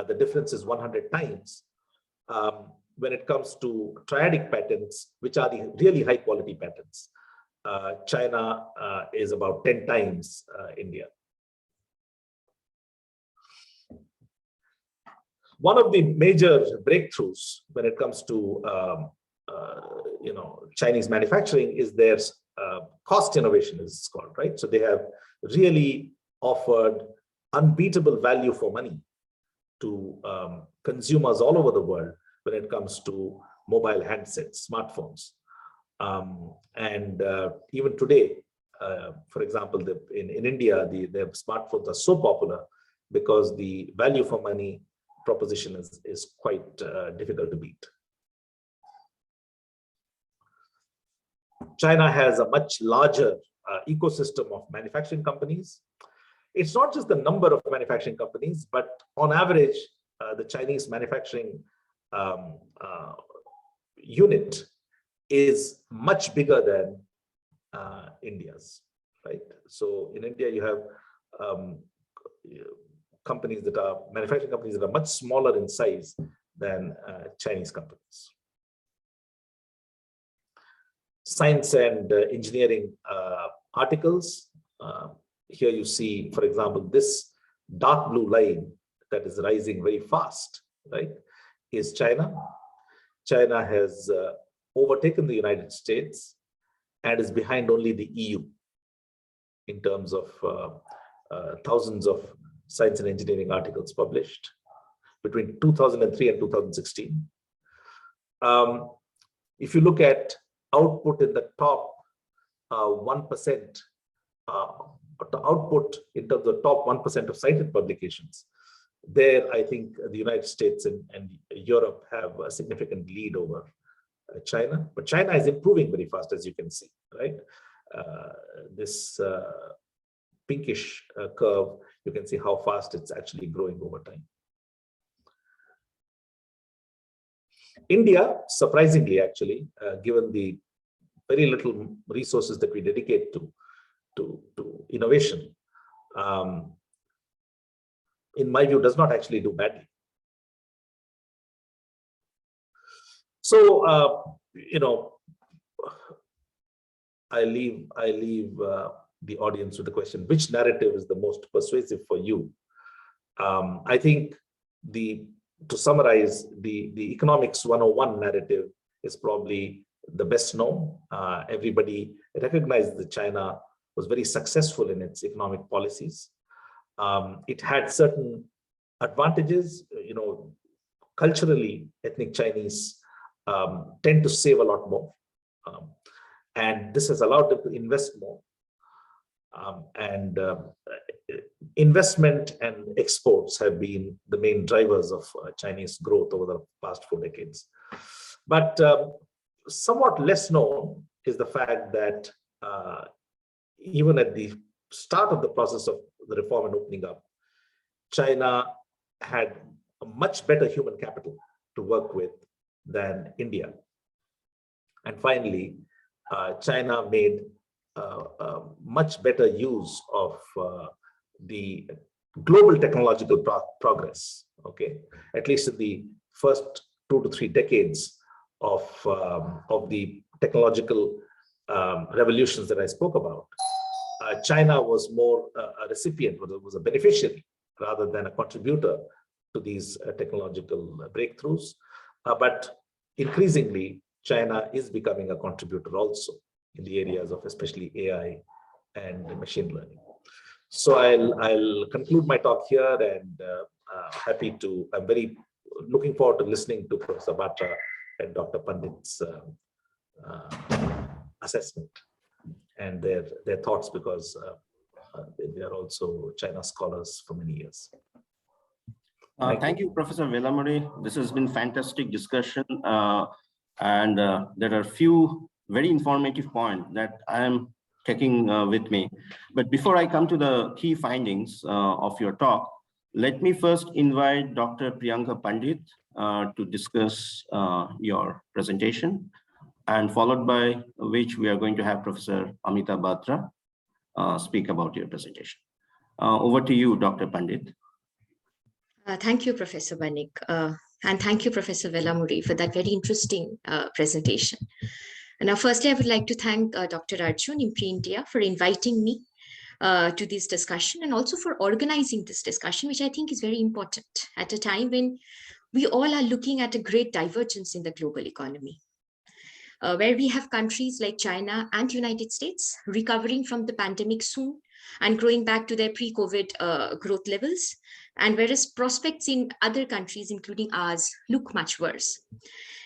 the difference is 100 times. When it comes to triadic patents, which are the really high quality patents, China is about 10 times India. One of the major breakthroughs when it comes to Chinese manufacturing is their cost innovation, as it's called, right? So they have really offered unbeatable value for money to consumers all over the world when it comes to mobile handsets, smartphones. Even today, for example, in India, their smartphones are so popular because the value for money proposition is quite difficult to beat. China has a much larger ecosystem of manufacturing companies. It's not just the number of manufacturing companies, but on average, the Chinese manufacturing unit is much bigger than India's, right? So in India, you have companies that are manufacturing companies that are much smaller in size than Chinese companies. Science and engineering articles. Here you see, for example, this dark blue line that is rising very fast, right, is China. China has overtaken the United States and is behind only the EU in terms of thousands of science and engineering articles published between 2003 and 2016. If you look at output in the top 1%, the output in terms of top 1% of cited publications, there I think the United States and Europe have a significant lead over China. But China is improving very fast, as you can see, right? This pinkish curve, you can see how fast it's actually growing over time. India, surprisingly, actually, given the very little resources that we dedicate to innovation, in my view, does not actually do badly. So, I leave the audience with the question: which narrative is the most persuasive for you? I think to summarize, the economics 101 narrative is probably the best known. Everybody recognized that China was very successful in its economic policies. It had certain advantages. Culturally, ethnic Chinese tend to save a lot more. And this has allowed them to invest more. Investment and exports have been the main drivers of Chinese growth over the past 4 decades. But somewhat less known is the fact that even at the start of the process of the reform and opening up, China had a much better human capital to work with than India. And finally, China made much better use of the global technological progress, okay? At least in the first 2 to 3 decades of the technological revolutions that I spoke about. China was more a recipient, was a beneficiary rather than a contributor to these technological breakthroughs. But increasingly, China is becoming a contributor also in the areas of especially AI and machine learning. So I'll conclude my talk here, and I'm very looking forward to listening to Professor Batra and Dr. Pandit's assessment and their thoughts, because they are also China scholars for many years.
Thank you, Professor Velamuri. This has been fantastic discussion, and there are a few very informative points that I am taking with me. But before I come to the key findings of your talk, let me first invite Dr. Priyanka Pandit to discuss your presentation, and followed by which we are going to have Professor Amita Batra speak about your presentation. Over to you, Dr. Pandit.
Thank you, Professor Banik, and thank you, Professor Velamuri, for that very interesting presentation. And now, firstly, I would like to thank Dr. Arjun, IMPRI India, for inviting me to this discussion, and also for organizing this discussion, which I think is very important at a time when we all are looking at a great divergence in the global economy, where we have countries like China and United States recovering from the pandemic soon, and growing back to their pre-COVID growth levels. And whereas prospects in other countries, including ours, look much worse.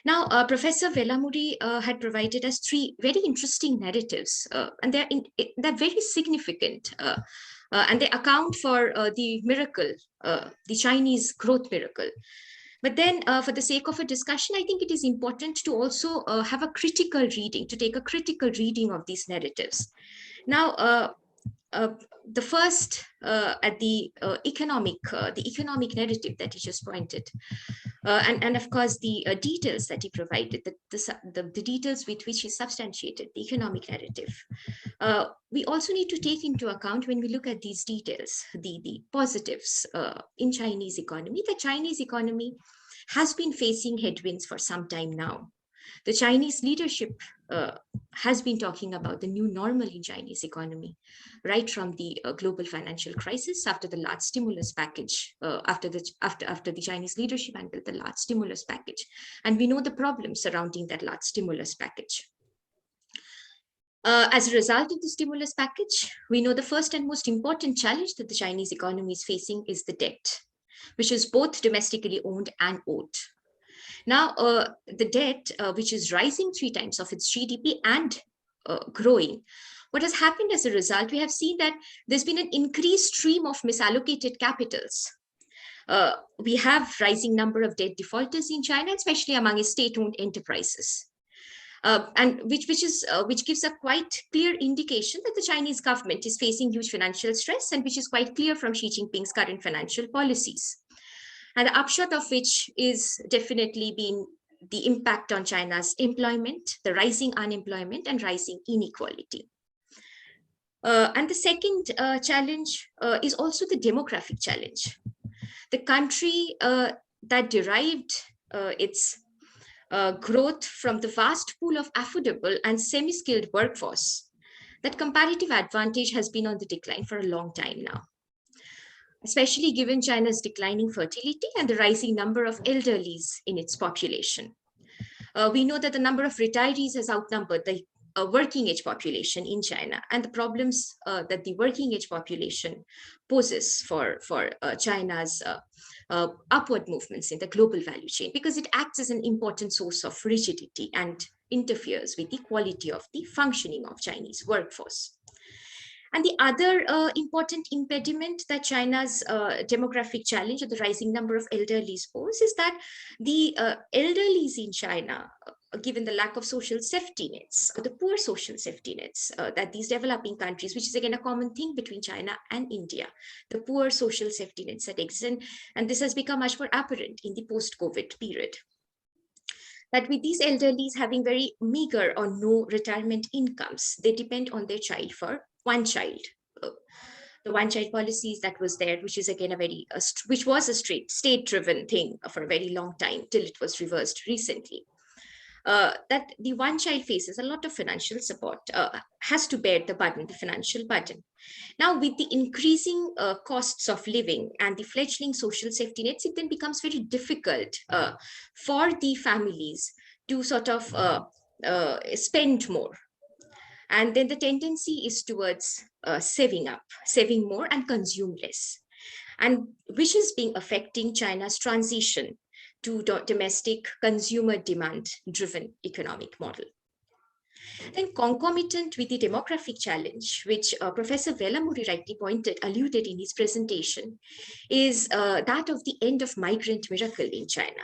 Now, Professor Velamuri had provided us three very interesting narratives, and they're very significant, and they account for the miracle, the Chinese growth miracle. But then, for the sake of a discussion, I think it is important to also have a critical reading, to take a critical reading of these narratives. Now, the first at the economic narrative that he just pointed, and of course the details that he provided, the details with which he substantiated the economic narrative. We also need to take into account, when we look at these details, the positives in Chinese economy. The Chinese economy has been facing headwinds for some time now. The Chinese leadership has been talking about the new normal in Chinese economy, right from the global financial crisis, after the large stimulus package, after the Chinese leadership handled the large stimulus package. And we know the problems surrounding that large stimulus package. As a result of the stimulus package, we know the first and most important challenge that the Chinese economy is facing is the debt, which is both domestically owned and owed. Now, the debt, which is rising 3 times of its GDP and growing, what has happened as a result, we have seen that there's been an increased stream of misallocated capitals. We have rising number of debt defaulters in China, especially among its state-owned enterprises. And which gives a quite clear indication that the Chinese government is facing huge financial stress, and which is quite clear from Xi Jinping's current financial policies. And the upshot of which is definitely been the impact on China's employment, the rising unemployment and rising inequality. And the second challenge is also the demographic challenge. The country that derived its growth from the vast pool of affordable and semi-skilled workforce, that comparative advantage has been on the decline for a long time now, especially given China's declining fertility and the rising number of elderlies in its population. We know that the number of retirees has outnumbered the working age population in China, and the problems that the working age population poses for China's upward movements in the global value chain, because it acts as an important source of rigidity and interferes with the quality of the functioning of Chinese workforce. And the other important impediment that China's demographic challenge of the rising number of elderlies pose is that the elderlies in China, given the lack of social safety nets, or the poor social safety nets that these developing countries, which is again a common thing between China and India, the poor social safety nets that exist, and this has become much more apparent in the post-COVID period. That with these elderlies having very meager or no retirement incomes, they depend on their child for one child. The one-child policies that was there, which is again which was a state-driven thing for a very long time till it was reversed recently. That the one child faces a lot of financial support, has to bear the burden, the financial burden. Now, with the increasing costs of living and the fledgling social safety nets, it then becomes very difficult for the families to sort of spend more. And then the tendency is towards saving more and consume less, and which is affecting China's transition to domestic consumer demand-driven economic model. Then concomitant with the demographic challenge, which Professor Velamuri rightly alluded in his presentation, is that of the end of migrant miracle in China.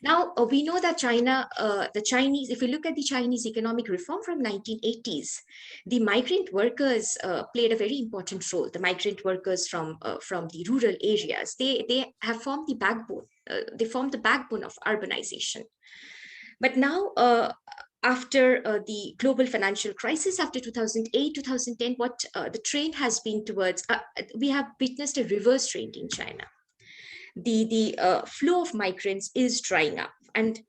Now, we know that if you look at the Chinese economic reform from 1980s, the migrant workers played a very important role. The migrant workers from the rural areas, they have formed the backbone. They formed the backbone of urbanization. But now, after the global financial crisis, after 2008, 2010, what the trend has been towards, we have witnessed a reverse trend in China. The flow of migrants is drying up, and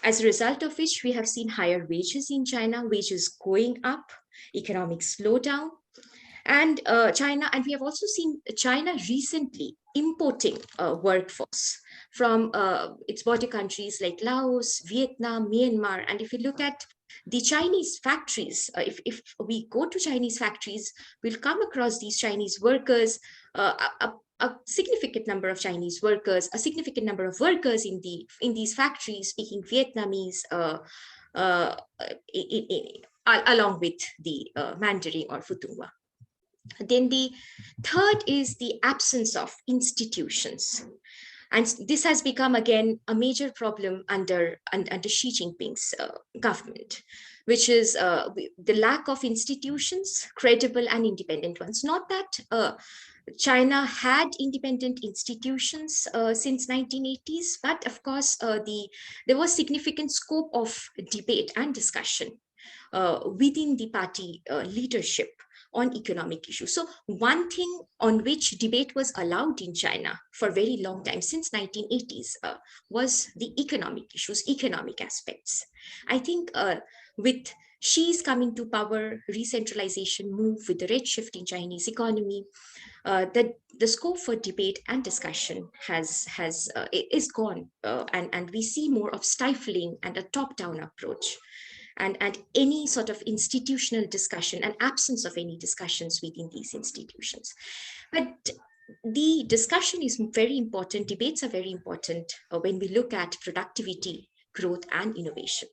as a result of which we have seen higher wages in China, wages going up, economic slowdown, and we have also seen China recently importing workforce from its border countries like Laos, Vietnam, Myanmar. And if you look at The Chinese factories, if we go to Chinese factories, we'll come across these Chinese workers, a significant number of Chinese workers, a significant number of workers in these factories speaking Vietnamese, along with the Mandarin or Futunghua. Then the third is the absence of institutions. And this has become, again, a major problem under Xi Jinping's government, which is the lack of institutions, credible and independent ones. Not that China had independent institutions since 1980s, but of course, there was significant scope of debate and discussion within the party leadership on economic issues. So one thing on which debate was allowed in China for a very long time, since 1980s, was the economic issues, economic aspects. I think with Xi's coming to power, re-centralization move, with the red shift in Chinese economy, the scope for debate and discussion is gone, and we see more of stifling and a top-down approach. And any sort of institutional discussion, and absence of any discussions within these institutions. But the discussion is very important, debates are very important when we look at productivity, growth, and innovation.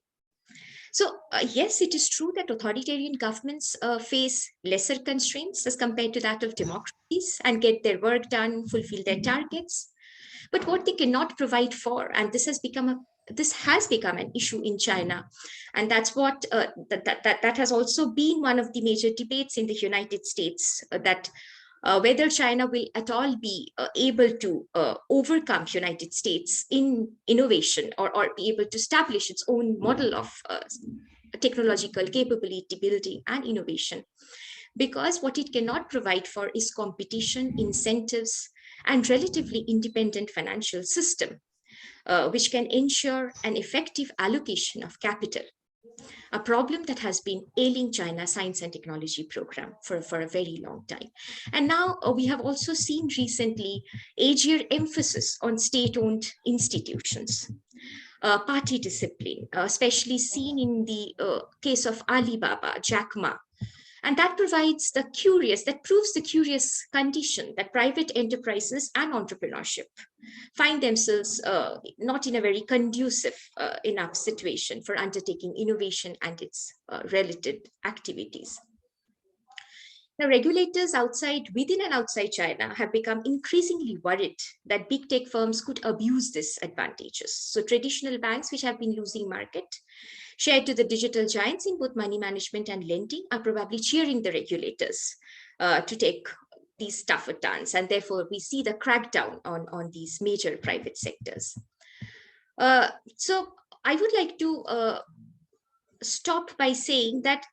So yes, it is true that authoritarian governments face lesser constraints as compared to that of democracies and get their work done, fulfill their targets. But what they cannot provide for, and this has become an issue in China, and that's what that has also been one of the major debates in the United States, that whether China will at all be able to overcome United States in innovation, or be able to establish its own model of technological capability building and innovation, because what it cannot provide for is competition, incentives, and relatively independent financial system, which can ensure an effective allocation of capital, a problem that has been ailing China's science and technology program for a very long time. And now we have also seen recently ageer emphasis on state-owned institutions, party discipline, especially seen in the case of Alibaba, Jack Ma. And that proves the curious condition that private enterprises and entrepreneurship find themselves not in a very conducive enough situation for undertaking innovation and its related activities. Now, regulators within and outside China have become increasingly worried that big tech firms could abuse these advantages. So traditional banks, which have been losing market share to the digital giants in both money management and lending, are probably cheering the regulators to take these tougher turns. And therefore, we see the crackdown on these major private sectors. So I would like to stop by saying that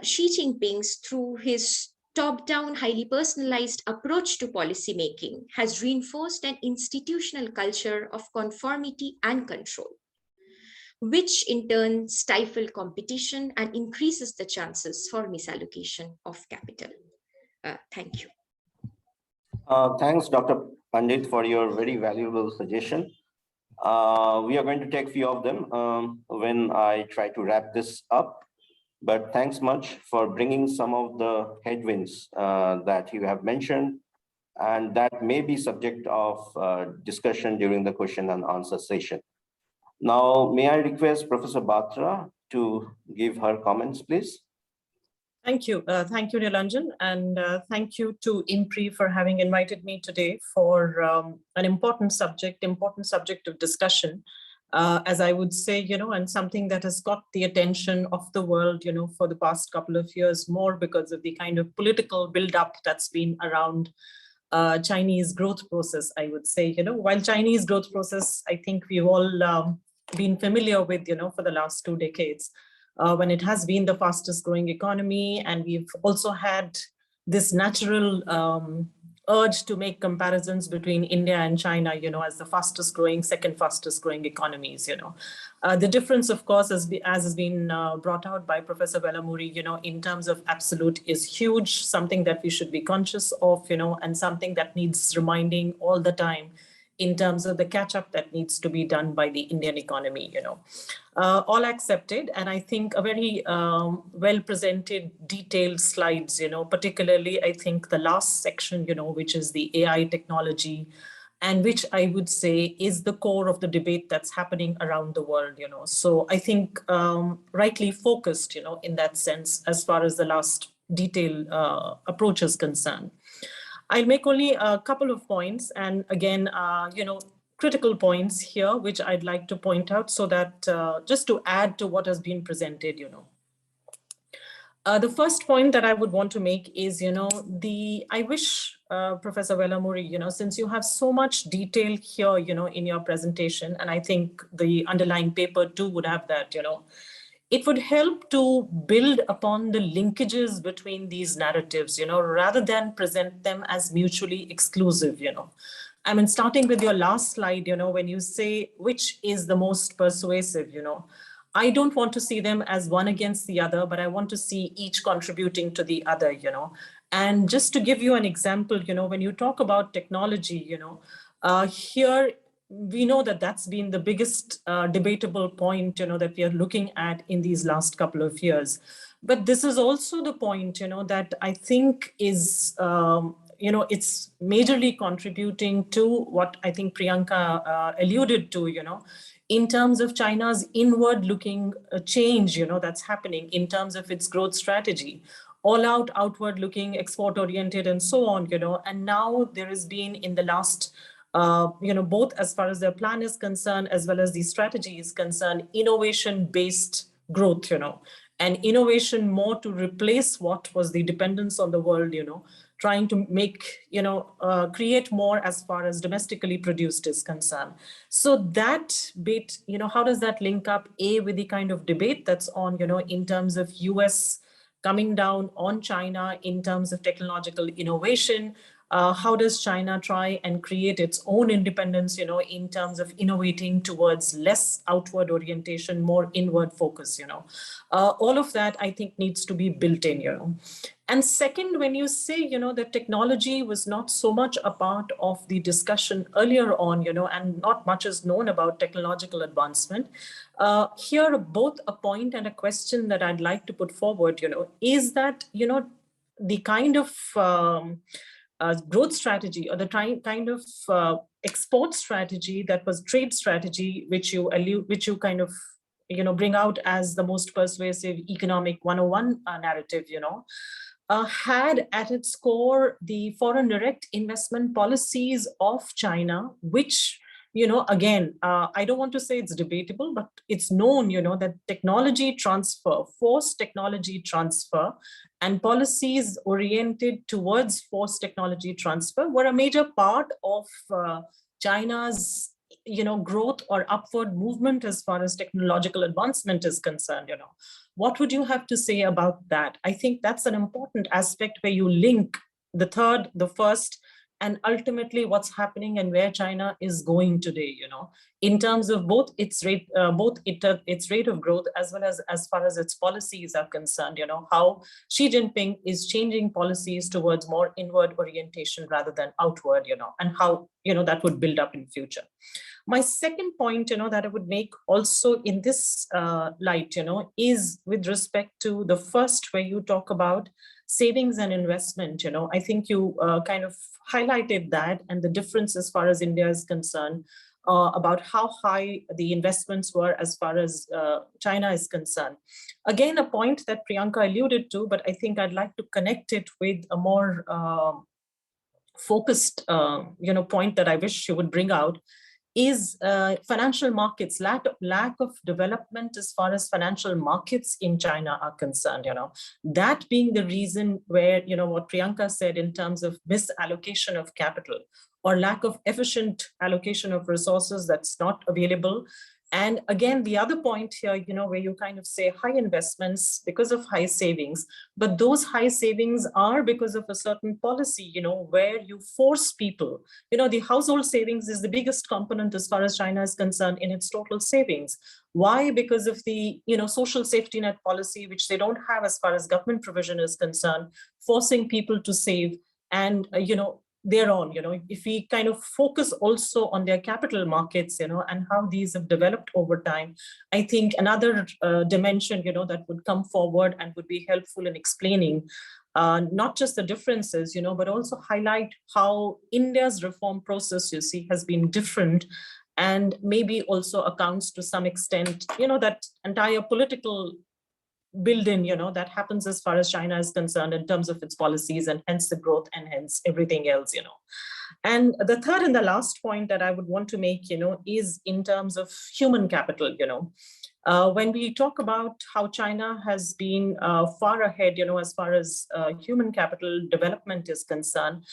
Xi Jinping, through his top-down, highly personalized approach to policymaking, has reinforced an institutional culture of conformity and control, which in turn stifle competition and increases the chances for misallocation of capital. Thank you.
Thanks, Dr. Pandit, for your very valuable suggestion. We are going to take a few of them when I try to wrap this up. But thanks much for bringing some of the headwinds that you have mentioned, and that may be subject of discussion during the question and answer session. Now, may I request Professor Batra to give her comments, please?
Thank you. Thank you, Nilanjan. And thank you to IMPRI for having invited me today for an important subject of discussion. As I would say, and something that has got the attention of the world, for the past couple of years, more because of the kind of political buildup that's been around Chinese growth process, I would say. While Chinese growth process, I think we've all been familiar with, for the last 2 decades, when it has been the fastest growing economy. And we've also had this natural urge to make comparisons between India and China, as the fastest growing, second fastest growing economies. The difference, of course, as has been brought out by Professor Velamuri, in terms of absolute is huge, something that we should be conscious of, and something that needs reminding all the time in terms of the catch up that needs to be done by the Indian economy, all accepted. And I think a very well presented, detailed slides, particularly I think the last section, which is the AI technology, and which I would say is the core of the debate that's happening around the world, So I think rightly focused, in that sense, as far as the last detailed approach is concerned. I'll make only a couple of points, and again, critical points here, which I'd like to point out, so that just to add to what has been presented, the first point that I would want to make is, I wish, Professor Velamuri, since you have so much detail here, in your presentation, and I think the underlying paper too would have that, it would help to build upon the linkages between these narratives, rather than present them as mutually exclusive, I mean, starting with your last slide, when you say which is the most persuasive, I don't want to see them as one against the other, but I want to see each contributing to the other, And just to give you an example, when you talk about technology, here we know that that's been the biggest debatable point, that we are looking at in these last couple of years. But this is also the point, that I think is, it's majorly contributing to what I think Priyanka alluded to, in terms of China's inward-looking change, that's happening in terms of its growth strategy, all out, outward-looking, export-oriented, and so on, And now there has been in the last, both as far as their plan is concerned, as well as the strategy is concerned, innovation-based growth, and innovation more to replace what was the dependence on the world, trying to make, create more as far as domestically produced is concerned. So that bit, how does that link up, with the kind of debate that's on, in terms of US coming down on China in terms of technological innovation? How does China try and create its own independence, in terms of innovating towards less outward orientation, more inward focus, all of that I think needs to be built in, And second, when you say, that technology was not so much a part of the discussion earlier on, and not much is known about technological advancement, here both a point and a question that I'd like to put forward, is that, the kind of growth strategy or the kind of export strategy that was trade strategy, which you kind of, bring out as the most persuasive economic 101 narrative, had at its core the foreign direct investment policies of China, which, again, I don't want to say it's debatable, but it's known, that technology transfer, forced technology transfer, and policies oriented towards forced technology transfer were a major part of China's, growth or upward movement as far as technological advancement is concerned, What would you have to say about that? I think that's an important aspect where you link the third, the first, and ultimately what's happening and where China is going today, in terms of both its rate, its rate of growth as well as far as its policies are concerned, how Xi Jinping is changing policies towards more inward orientation rather than outward, and how, that would build up in future. My second point, that I would make also in this light, is with respect to the first where you talk about savings and investment. I think you kind of highlighted that and the difference as far as India is concerned, about how high the investments were as far as China is concerned. Again, a point that Priyanka alluded to, but I think I'd like to connect it with a more focused, point that I wish you would bring out, is financial markets, lack of development as far as financial markets in China are concerned, that being the reason where, what Priyanka said in terms of misallocation of capital or lack of efficient allocation of resources that's not available. And again, the other point here, where you kind of say high investments because of high savings, but those high savings are because of a certain policy, where you force people, the household savings is the biggest component as far as China is concerned in its total savings. Why? Because of the, social safety net policy, which they don't have as far as government provision is concerned, forcing people to save and, thereon, if we kind of focus also on their capital markets, and how these have developed over time, I think another dimension, that would come forward and would be helpful in explaining not just the differences, but also highlight how India's reform process, has been different, and maybe also accounts to some extent, that entire political build-in, that happens as far as China is concerned in terms of its policies, and hence the growth, and hence everything else, And the third and the last point that I would want to make, is in terms of human capital, when we talk about how China has been far ahead, as far as human capital development is concerned,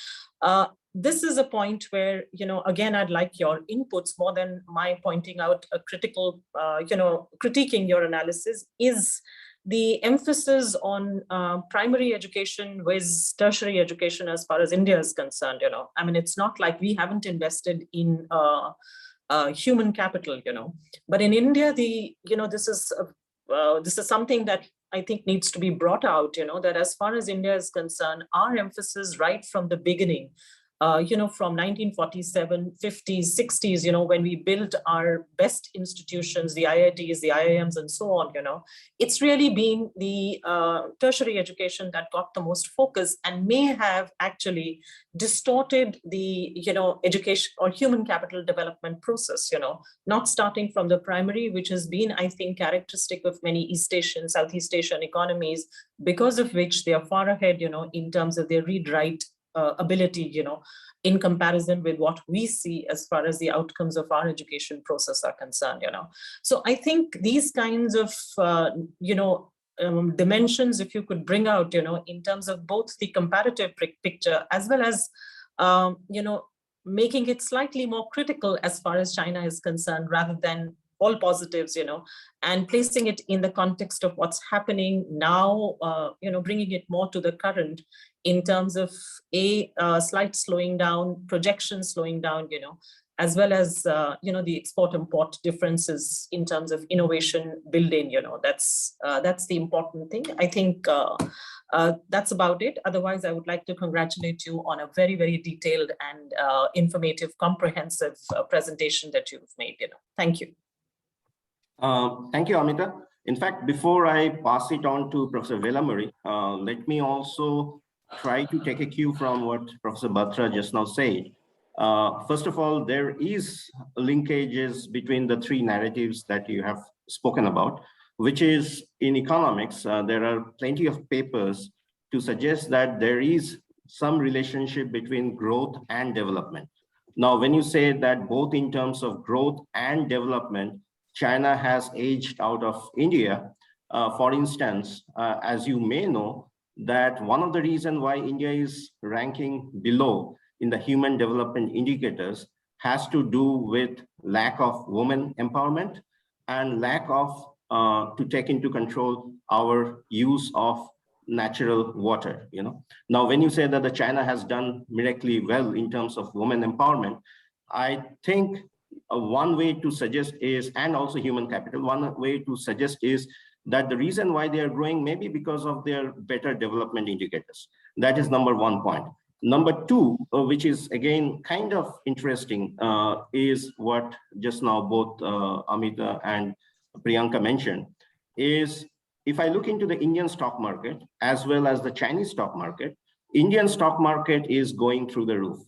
this is a point where, again, I'd like your inputs more than my pointing out a critical, critiquing your analysis, is the emphasis on primary education with tertiary education as far as India is concerned. I mean, it's not like we haven't invested in human capital, but in India, this is something that I think needs to be brought out, that as far as India is concerned, our emphasis right from the beginning, from 1947, 50s, 60s, when we built our best institutions, the IITs, the IIMs, and so on, it's really been the tertiary education that got the most focus, and may have actually distorted the, education or human capital development process, not starting from the primary, which has been, I think, characteristic of many East Asian, Southeast Asian economies, because of which they are far ahead, in terms of their read-write ability, in comparison with what we see as far as the outcomes of our education process are concerned, So I think these kinds of, dimensions, if you could bring out, in terms of both the comparative picture as well as, making it slightly more critical as far as China is concerned, rather than all positives, and placing it in the context of what's happening now, bringing it more to the current in terms of a slight slowing down, projections slowing down, as well as, the export-import differences in terms of innovation building, that's the important thing. I think that's about it. Otherwise, I would like to congratulate you on a very, very detailed and informative, comprehensive presentation that you've made. Thank you.
Thank you, Amita. In fact, before I pass it on to Professor Velamuri, let me also try to take a cue from what Professor Batra just now said. First of all, there is linkages between the three narratives that you have spoken about, which is in economics, there are plenty of papers to suggest that there is some relationship between growth and development. Now, when you say that both in terms of growth and development, China has aged out of India, for instance, as you may know, that one of the reasons why India is ranking below in the human development indicators has to do with lack of women empowerment and lack of to take into control our use of natural water. Now, when you say that the China has done miraculously well in terms of women empowerment, I think one way to suggest is, and also human capital, one way to suggest is that the reason why they are growing may be because of their better development indicators. That is number one point. Number two, which is again kind of interesting, is what just now both Amita and Priyanka mentioned, is if I look into the Indian stock market as well as the Chinese stock market, Indian stock market is going through the roof.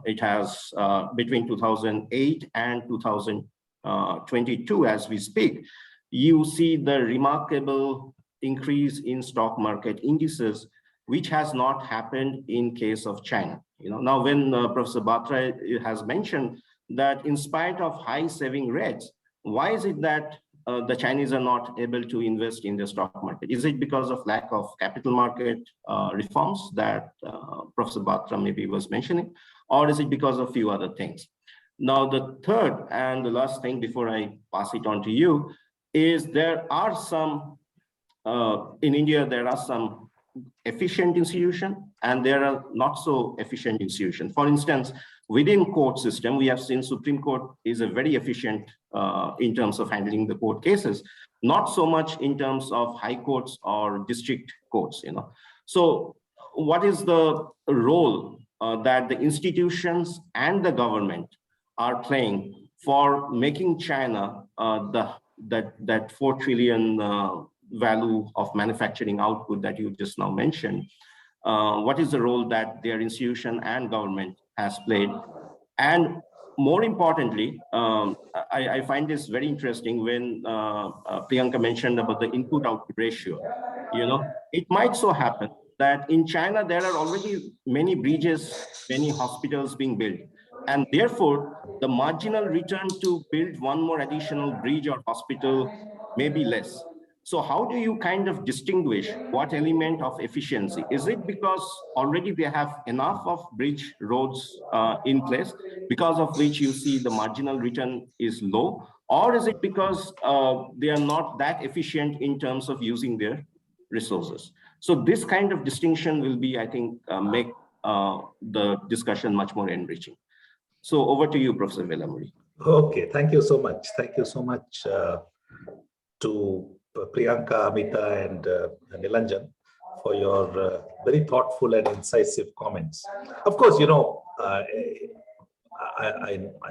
It has between 2008 and 2022, as we speak, you see the remarkable increase in stock market indices, which has not happened in case of China. Now, when Professor Batra has mentioned that in spite of high saving rates, why is it that the Chinese are not able to invest in the stock market? Is it because of lack of capital market reforms that Professor Batra maybe was mentioning, or is it because of a few other things? Now, the third and the last thing before I pass it on to you is there are some, in India, there are some efficient institutions and there are not so efficient institutions. For instance, within court system, we have seen Supreme Court is a very efficient in terms of handling the court cases, not so much in terms of high courts or district courts. So what is the role that the institutions and the government are playing for making China that 4 trillion value of manufacturing output that you just now mentioned? What is the role that their institution and government has played? And more importantly, I find this very interesting when Priyanka mentioned about the input-output ratio. You know, it might so happen that in China, there are already many bridges, many hospitals being built. And therefore, the marginal return to build one more additional bridge or hospital may be less. So how do you kind of distinguish what element of efficiency? Is it because already we have enough of bridge roads in place, because of which you see the marginal return is low? Or is it because they are not that efficient in terms of using their resources? So this kind of distinction will be, I think, make the discussion much more enriching. So over to you, Professor Velamuri.
Okay, thank you so much. Thank you so much to Priyanka, Amita, and Nilanjan for your very thoughtful and incisive comments. Of course, you know, I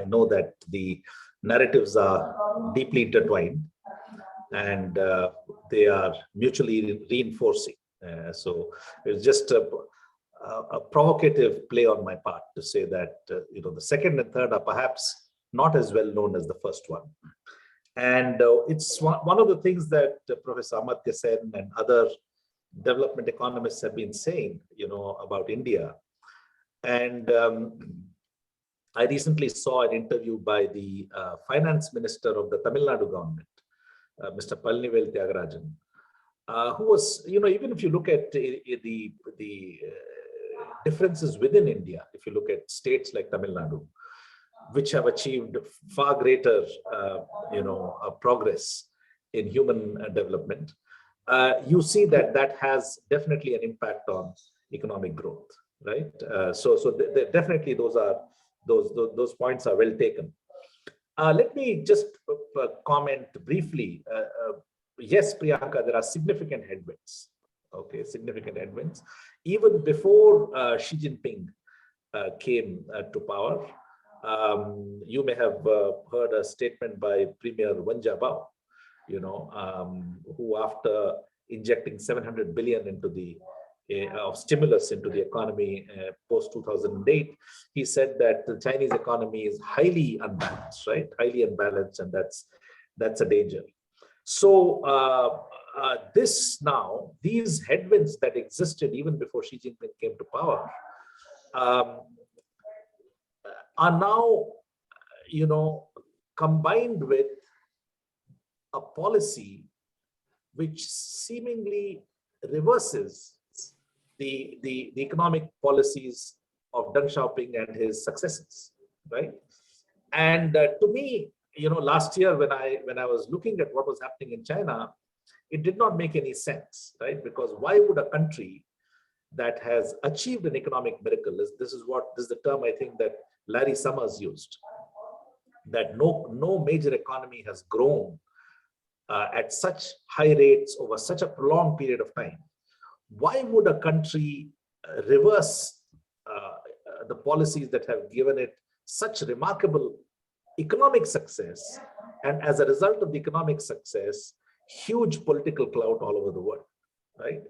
know that the narratives are deeply intertwined and they are mutually reinforcing. So it's just a provocative play on my part to say that you know, the second and third are perhaps not as well known as the first one. And it's one of the things that Professor Amartya Sen and other development economists have been saying, you know, about India. And I recently saw an interview by the finance minister of the Tamil Nadu government, Mr. Palnivel Tyagarajan, who was, you know, even if you look at the differences within India, if you look at states like Tamil Nadu, which have achieved far greater, you know, progress in human development, you see that that has definitely an impact on economic growth, right? So definitely those points are well taken. Let me just comment briefly. Yes, Priyanka, there are significant headwinds. Okay, significant headwinds. Even before Xi Jinping came to power, you may have heard a statement by Premier Wen Jiabao, you know, who after injecting 700 billion into the of stimulus into the economy post 2008, he said that the Chinese economy is highly unbalanced, right? Highly unbalanced, and that's a danger. So these headwinds that existed even before Xi Jinping came to power are now, you know, combined with a policy which seemingly reverses the economic policies of Deng Xiaoping and his successors, right? And to me, you know, last year when I was looking at what was happening in China, it did not make any sense, right? Because why would a country that has achieved an economic miracle, this is the term I think that Larry Summers used, that no major economy has grown at such high rates over such a prolonged period of time. Why would a country reverse the policies that have given it such remarkable economic success, and as a result of the economic success, huge political clout all over the world, right?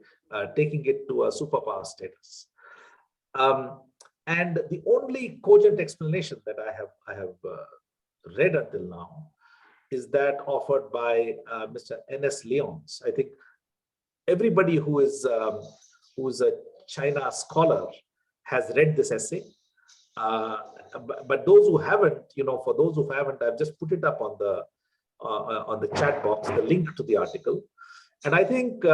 Taking it to a superpower status. And the only cogent explanation that I have read until now is that offered by Mr. N.S. Lyons. I think everybody who is a China scholar has read this essay. But those who haven't, you know, for those who haven't, I've just put it up on the chat box, the link to the article. And I think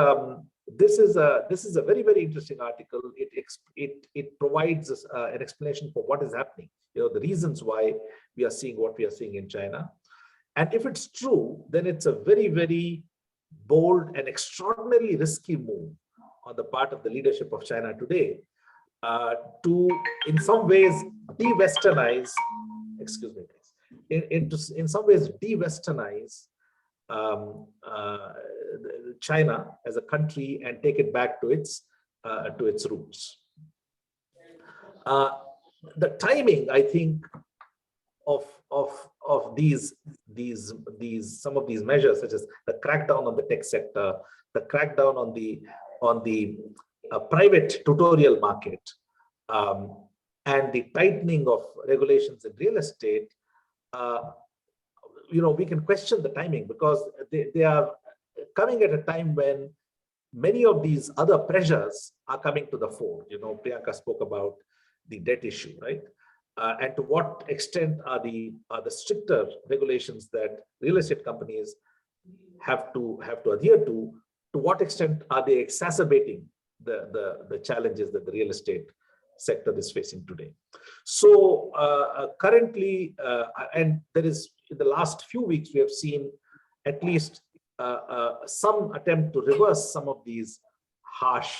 this is a very, very interesting article. It provides an explanation for what is happening, you know, the reasons why we are seeing what we are seeing in China. And if it's true, then it's a very, very bold and extraordinarily risky move on the part of the leadership of China today to, in some ways, de-Westernize, excuse me, please, in some ways de-Westernize China as a country and take it back to its roots. The timing, I think, of these some of these measures, such as the crackdown on the tech sector, the crackdown on the private tutorial market, and the tightening of regulations in real estate, we can question the timing, because they are coming at a time when many of these other pressures are coming to the fore. Priyanka spoke about the debt issue, right? And to what extent are the stricter regulations that real estate companies have to adhere to what extent are they exacerbating the challenges that the real estate sector is facing today? So currently, and there is, in the last few weeks, we have seen at least some attempt to reverse some of these harsh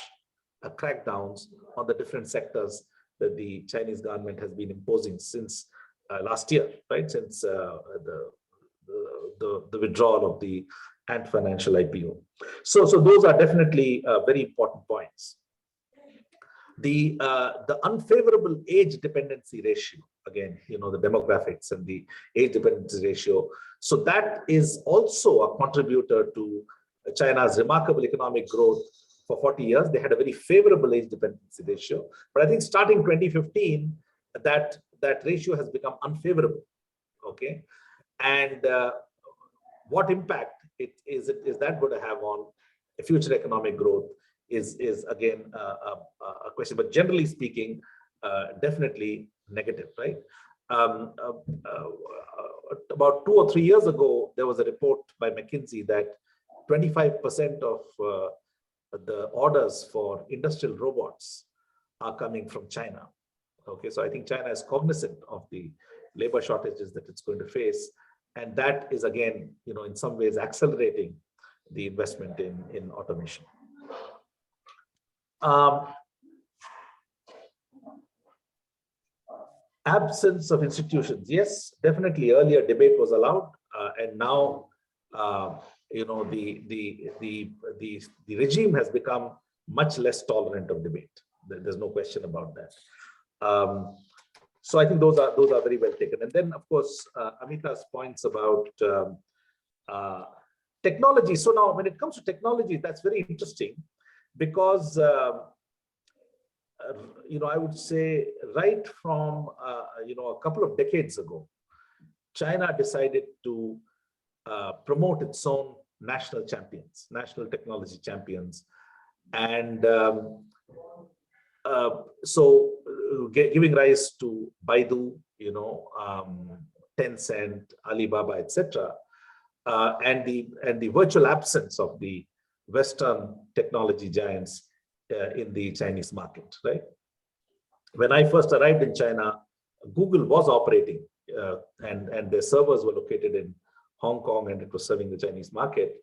crackdowns on the different sectors that the Chinese government has been imposing since last year, right? Since the withdrawal of the Ant Financial IPO. So those are definitely very important points. The unfavorable age dependency ratio, again, the demographics and the age dependency ratio. So that is also a contributor to China's remarkable economic growth. For 40 years, they had a very favorable age dependency ratio. But I think starting 2015, that ratio has become unfavorable. Okay, and what impact is that going to have on future economic growth is again a question. But generally speaking, definitely negative, right? About 2 or 3 years ago, there was a report by McKinsey that 25% of the orders for industrial robots are coming from China. Okay, so I think China is cognizant of the labor shortages that it's going to face, and that is again, in some ways accelerating the investment in automation. Absence of institutions, yes, definitely. Earlier debate was allowed, and now the regime has become much less tolerant of debate. There's no question about that. So I think those are very well taken. And then, of course, Amita's points about technology. So now, when it comes to technology, that's very interesting, because I would say right from a couple of decades ago, China decided to promote its own national champions, national technology champions, and so giving rise to Baidu, Tencent, Alibaba, etc., and the virtual absence of the Western technology giants in the Chinese market, right? When I first arrived in China, Google was operating, and their servers were located in Hong Kong, and it was serving the Chinese market.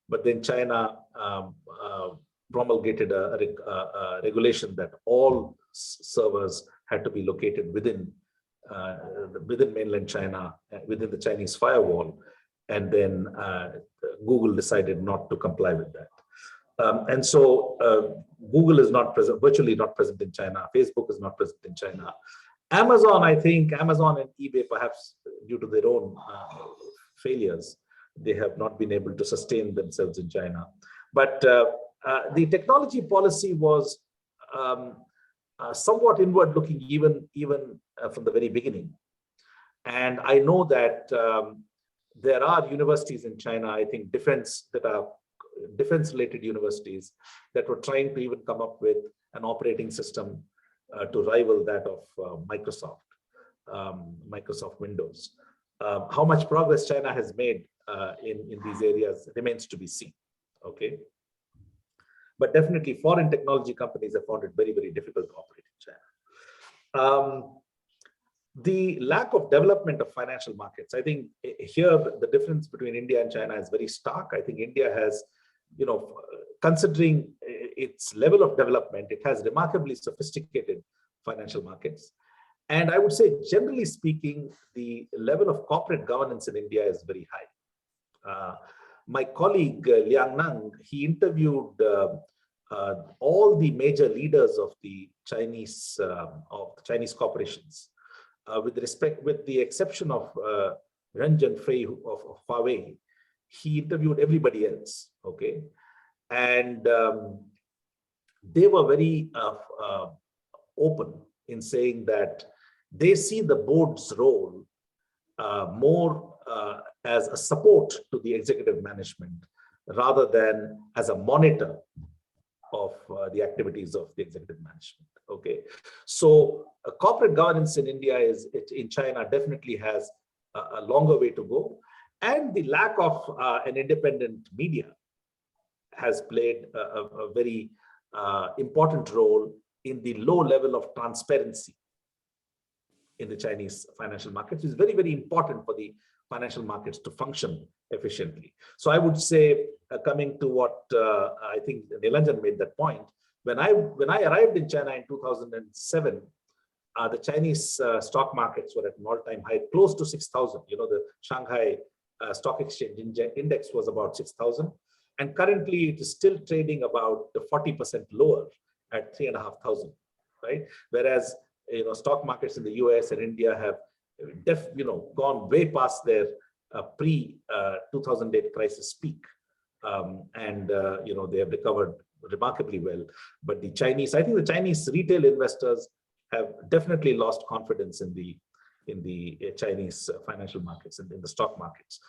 But then China promulgated a regulation that all servers had to be located within mainland China, within the Chinese firewall, and then Google decided not to comply with that. And so Google is not present, virtually not present in China. Facebook is not present in China. Amazon, I think, Amazon and eBay, perhaps due to their own failures, they have not been able to sustain themselves in China. But the technology policy was somewhat inward-looking, even from the very beginning. And I know that there are universities in China, I think defense-related universities, that were trying to even come up with an operating system to rival that of Microsoft Windows. How much progress China has made in these areas remains to be seen. Okay, but definitely foreign technology companies have found it very, very difficult to operate in China. The lack of development of financial markets, I think here the difference between India and China is very stark. I think India has, considering its level of development, it has remarkably sophisticated financial markets. And I would say, generally speaking, the level of corporate governance in India is very high. My colleague, Liang Nang, he interviewed all the major leaders of the Chinese corporations, with the exception of Ranjan Fei of Huawei, he interviewed everybody else. Okay, and they were very open in saying that they see the board's role more as a support to the executive management rather than as a monitor of the activities of the executive management. Okay, so corporate governance in India in China definitely has a longer way to go, and the lack of an independent media has played a very important role in the low level of transparency in the Chinese financial markets. Is very, very important for the financial markets to function efficiently. So I would say, coming to what I think Nilanjan made that point, when I arrived in China in 2007, the Chinese stock markets were at an all-time high, close to 6,000. You know, the Shanghai Stock Exchange Index was about 6,000. And currently it is still trading about 40% lower at 3,500, right? Whereas, you know, stock markets in the US and India have gone way past their pre-2008 crisis peak. They have recovered remarkably well. But I think the Chinese retail investors have definitely lost confidence in the Chinese financial markets and in the stock markets.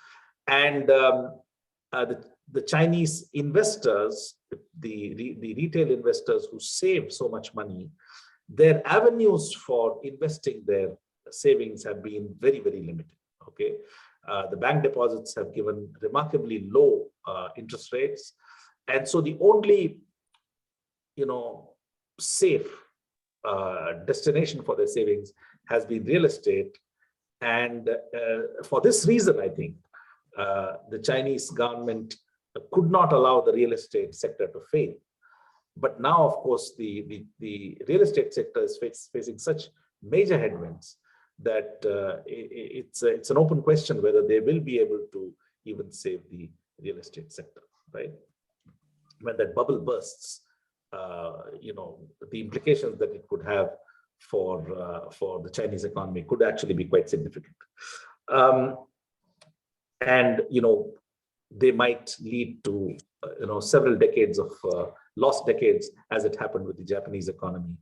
And the Chinese investors, the retail investors who save so much money, their avenues for investing their savings have been very, very limited. Okay, the bank deposits have given remarkably low interest rates, and so the only, safe destination for their savings has been real estate. And for this reason, I think the Chinese government could not allow the real estate sector to fail. But now, of course, the real estate sector is facing such major headwinds that it's an open question whether they will be able to even save the real estate sector, right? When that bubble bursts, the implications that it could have for the Chinese economy could actually be quite significant. They might lead to several decades of lost decades, as it happened with the Japanese economy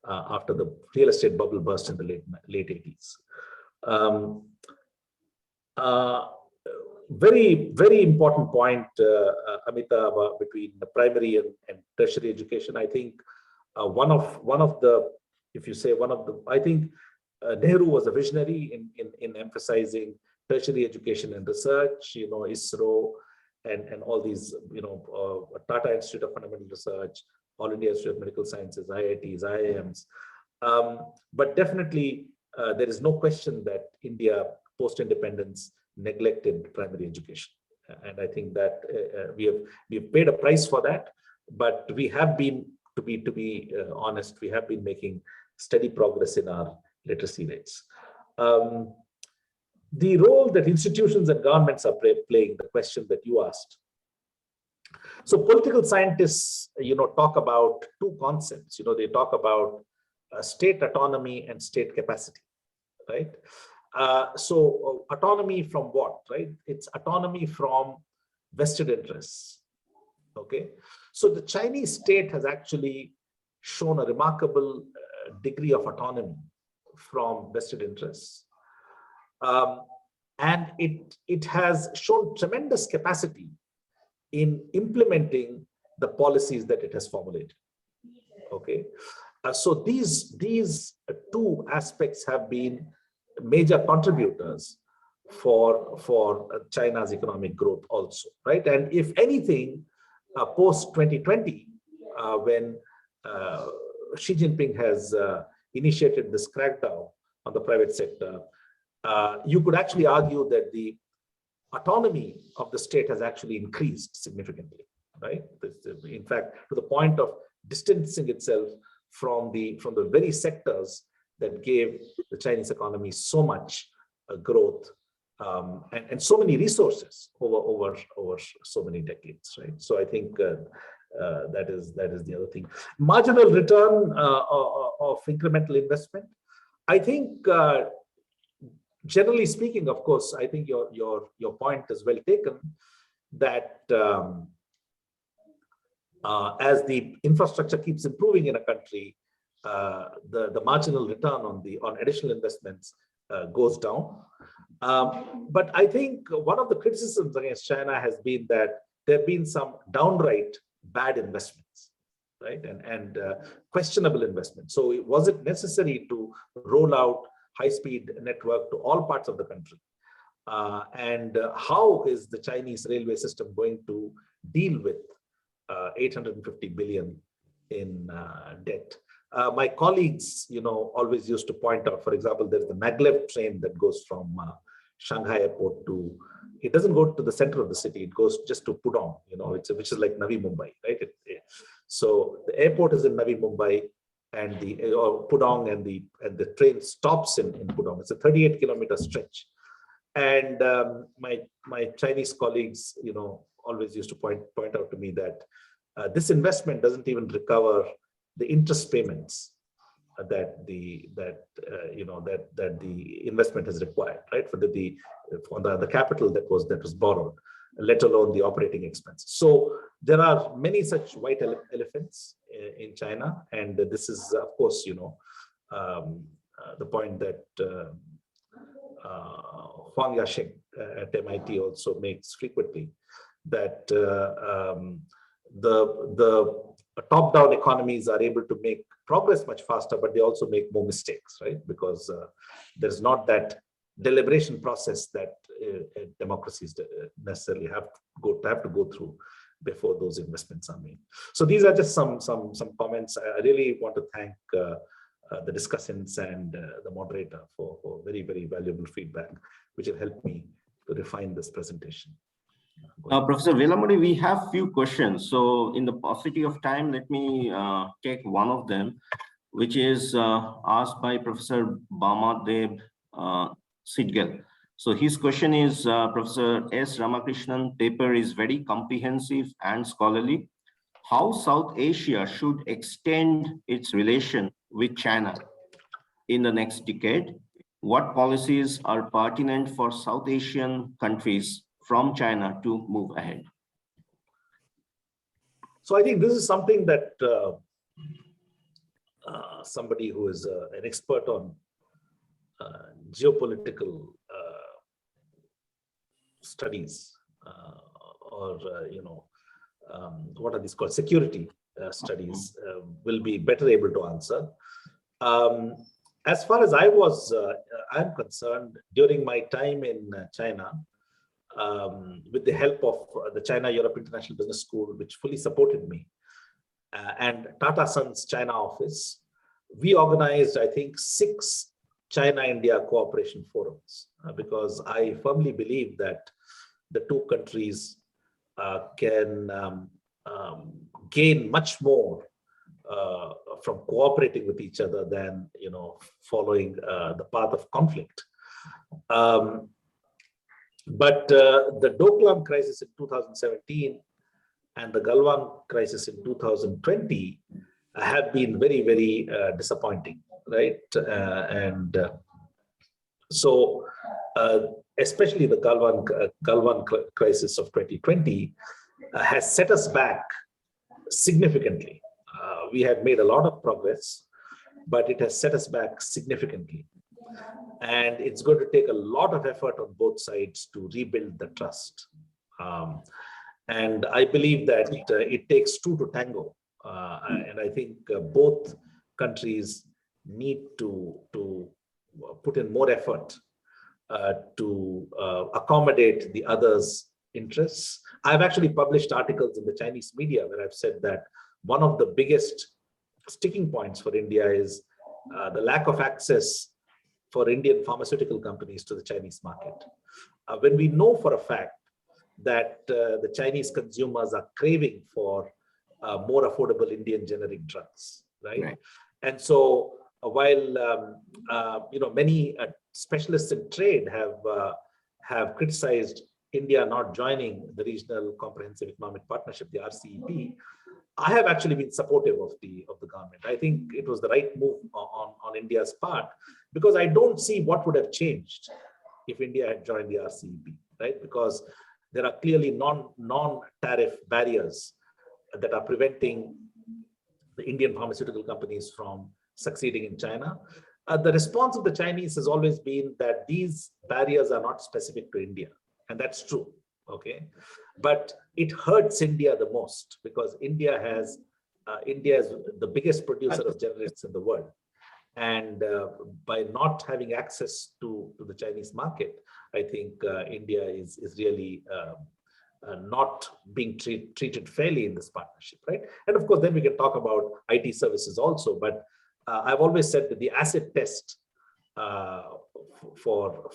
after the real estate bubble burst in the late 80s. Very, very important point, Amita, between the primary and tertiary education. I think I think Nehru was a visionary in emphasizing tertiary education and research, ISRO and all these, Tata Institute of Fundamental Research, All India Institute of Medical Sciences, IITs, IIMs. But definitely, there is no question that India, post-independence, neglected primary education. And I think that we have paid a price for that, but we have been, to be honest, we have been making steady progress in our literacy rates. The role that institutions and governments are playing, the question that you asked. So political scientists, talk about two concepts. They talk about state autonomy and state capacity, right? So autonomy from what, right? It's autonomy from vested interests, okay? So the Chinese state has actually shown a remarkable degree of autonomy from vested interests. And it has shown tremendous capacity in implementing the policies that it has formulated. Okay, so these two aspects have been major contributors for China's economic growth also, right? And if anything, post 2020, when Xi Jinping has initiated this crackdown on the private sector, you could actually argue that the autonomy of the state has actually increased significantly, right? In fact, to the point of distancing itself from the very sectors that gave the Chinese economy so much growth and so many resources over so many decades, right? So I think That is the other thing. Marginal return of incremental investment. I think, generally speaking, of course, I think your point is well taken, that as the infrastructure keeps improving in a country, the marginal return on additional investments goes down. But I think one of the criticisms against China has been that there have been some downright bad investments, right, and questionable investments. So was it necessary to roll out high-speed network to all parts of the country? And how is the Chinese railway system going to deal with 850 billion in debt? My colleagues, always used to point out, for example, there's the maglev train that goes from Shanghai airport to, it doesn't go to the center of the city, it goes just to Pudong, which is like Navi Mumbai, right? So the airport is in Navi Mumbai, and the Pudong, and the train stops in Pudong. It's a 38-kilometer stretch. And my Chinese colleagues, always used to point out to me that this investment doesn't even recover the interest payments that the investment has required, right, for the capital that was borrowed, let alone the operating expenses. So there are many such white elephants in China, and this is, of course, the point that Huang Yasheng at MIT also makes frequently, that the top-down economies are able to make progress much faster, but they also make more mistakes, right? Because there's not that deliberation process that democracies necessarily have to go through before those investments are made. So these are just some comments. I really want to thank the discussants and the moderator for very, very valuable feedback, which will help me to refine this presentation.
Professor Velamuri, we have few questions. So in the paucity of time, let me take one of them, which is asked by Professor Bamadev Sidgal. So his question is, Professor S. Ramakrishnan paper is very comprehensive and scholarly. How South Asia should extend its relation with China in the next decade? What policies are pertinent for South Asian countries from China to move ahead?
So I think this is something that somebody who is an expert on geopolitical studies, or what are these called, security studies, will be better able to answer. As far as I'm concerned, during my time in China, with the help of the China-Europe International Business School, which fully supported me, and Tata Sons China office, we organized, I think, 6 China-India cooperation forums, because I firmly believe that the two countries can gain much more from cooperating with each other than following the path of conflict. But the Doklam crisis in 2017 and the Galwan crisis in 2020 have been very, very disappointing, right? So especially the Galwan crisis of 2020 has set us back significantly. We had made a lot of progress, but it has set us back significantly. And it's going to take a lot of effort on both sides to rebuild the trust. And I believe that it takes two to tango. And I think both countries need to put in more effort to accommodate the other's interests. I've actually published articles in the Chinese media where I've said that one of the biggest sticking points for India is the lack of access for Indian pharmaceutical companies to the Chinese market. When we know for a fact that the Chinese consumers are craving for more affordable Indian generic drugs, right? And so while many specialists in trade have criticized India not joining the Regional Comprehensive Economic Partnership, the RCEP, I have actually been supportive of the government. I think it was the right move on India's part, because I don't see what would have changed if India had joined the RCEP, right? Because there are clearly non-tariff barriers that are preventing the Indian pharmaceutical companies from succeeding in China. The response of the Chinese has always been that these barriers are not specific to India, and that's true. Okay, but it hurts India the most because India is the biggest producer of generics in the world, and by not having access to the Chinese market, I think India is really not being treated fairly in this partnership, right? And of course, then we can talk about IT services also. But I've always said that the acid test for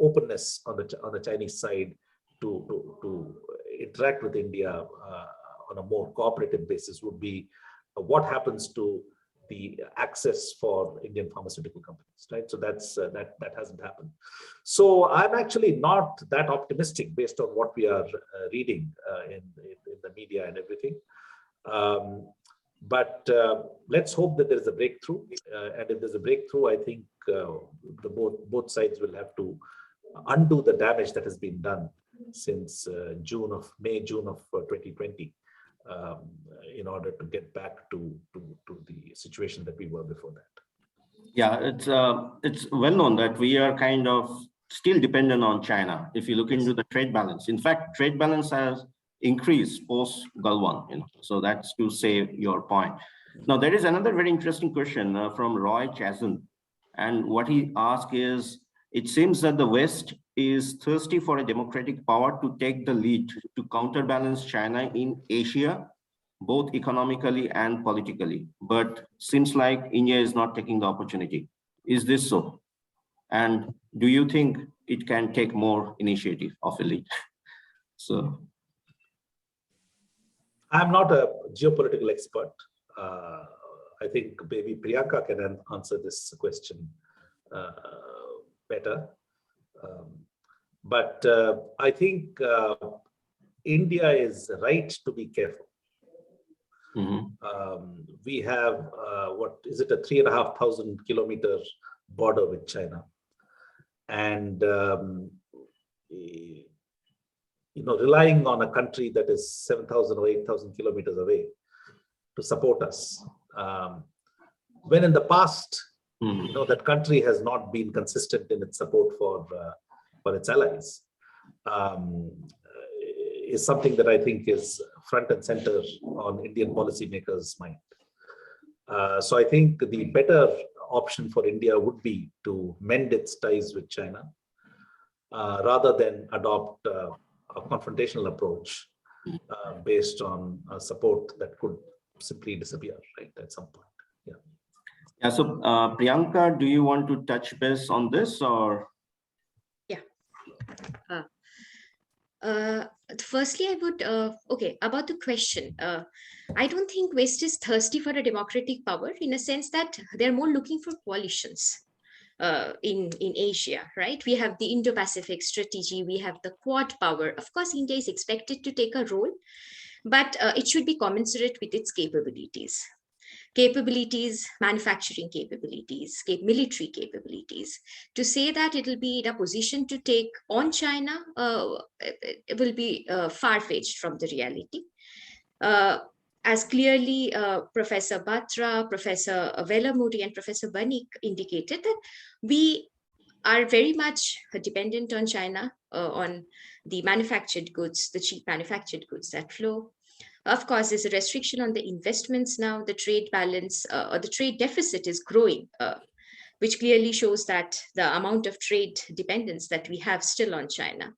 openness on the Chinese side to interact with India on a more cooperative basis would be what happens to the access for Indian pharmaceutical companies, right? So that hasn't happened. So I'm actually not that optimistic based on what we are reading in the media and everything. But let's hope that there is a breakthrough. And if there's a breakthrough, I think both sides will have to undo the damage that has been done since May, June of 2020, in order to get back to the situation that we were before that.
Yeah, it's well known that we are kind of still dependent on China. If you look into the trade balance, in fact, trade balance has increased post Galwan. So that's to say your point. Now there is another very interesting question from Roy Chazin, and what he asked is, it seems that the West is thirsty for a democratic power to take the lead to counterbalance China in Asia, both economically and politically. But seems like India is not taking the opportunity. Is this so? And do you think it can take more initiative of a lead? So,
I'm not a geopolitical expert. I think maybe Priyanka can answer this question better. But I think India is right to be careful. We have, what is it, a 3,500 kilometer border with China. And, relying on a country that is 7,000 or 8,000 kilometers away to support us. When in the past, that country has not been consistent in its support for its allies, is something that I think is front and center on Indian policymakers' mind. So I think the better option for India would be to mend its ties with China, rather than adopt a confrontational approach based on support that could simply disappear, right, at some point.
Yeah, so Priyanka, do you want to touch base on this, or?
Yeah. Firstly, I would, about the question. I don't think West is thirsty for a democratic power, in a sense that they're more looking for coalitions in Asia, right? We have the Indo-Pacific strategy, we have the Quad power. Of course, India is expected to take a role, but it should be commensurate with its capabilities. Manufacturing capabilities, military capabilities. To say that it will be in a position to take on China it will be far-fetched from the reality. As clearly Professor Batra, Professor Velamuri, and Professor Banik indicated, that we are very much dependent on China, on the manufactured goods, the cheap manufactured goods that flow. Of course, there's a restriction on the investments now. The trade balance or the trade deficit is growing, which clearly shows that the amount of trade dependence that we have still on China.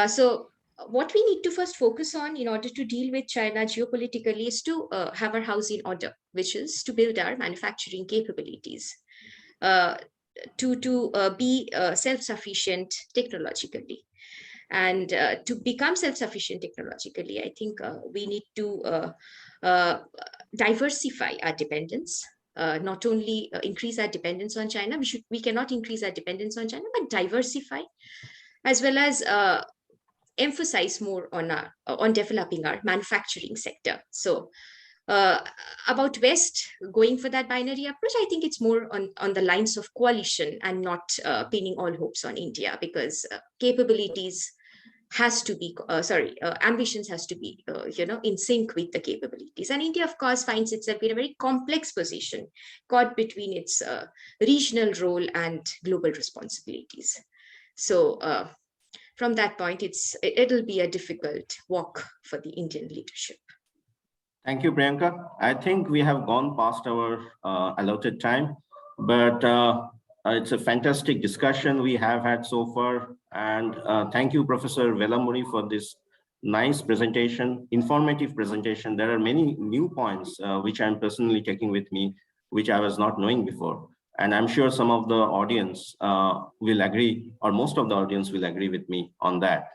So what we need to first focus on in order to deal with China geopolitically is to have our house in order, which is to build our manufacturing capabilities, to be self-sufficient technologically. And to become self-sufficient technologically, I think we need to diversify our dependence, not only increase our dependence on China. We cannot increase our dependence on China, but diversify, as well as emphasize more on developing our manufacturing sector. So about West going for that binary approach, I think it's more on the lines of coalition and not pinning all hopes on India, because capabilities has to be, ambitions has to be, in sync with the capabilities. And India, of course, finds itself in a very complex position, caught between its regional role and global responsibilities. So from that point, it'll be a difficult walk for the Indian leadership.
Thank you, Priyanka. I think we have gone past our allotted time, but it's a fantastic discussion we have had so far. And thank you, Professor Velamuri, for this nice presentation, informative presentation. There are many new points which I'm personally taking with me, which I was not knowing before. And I'm sure some of the audience will agree, or most of the audience will agree with me on that.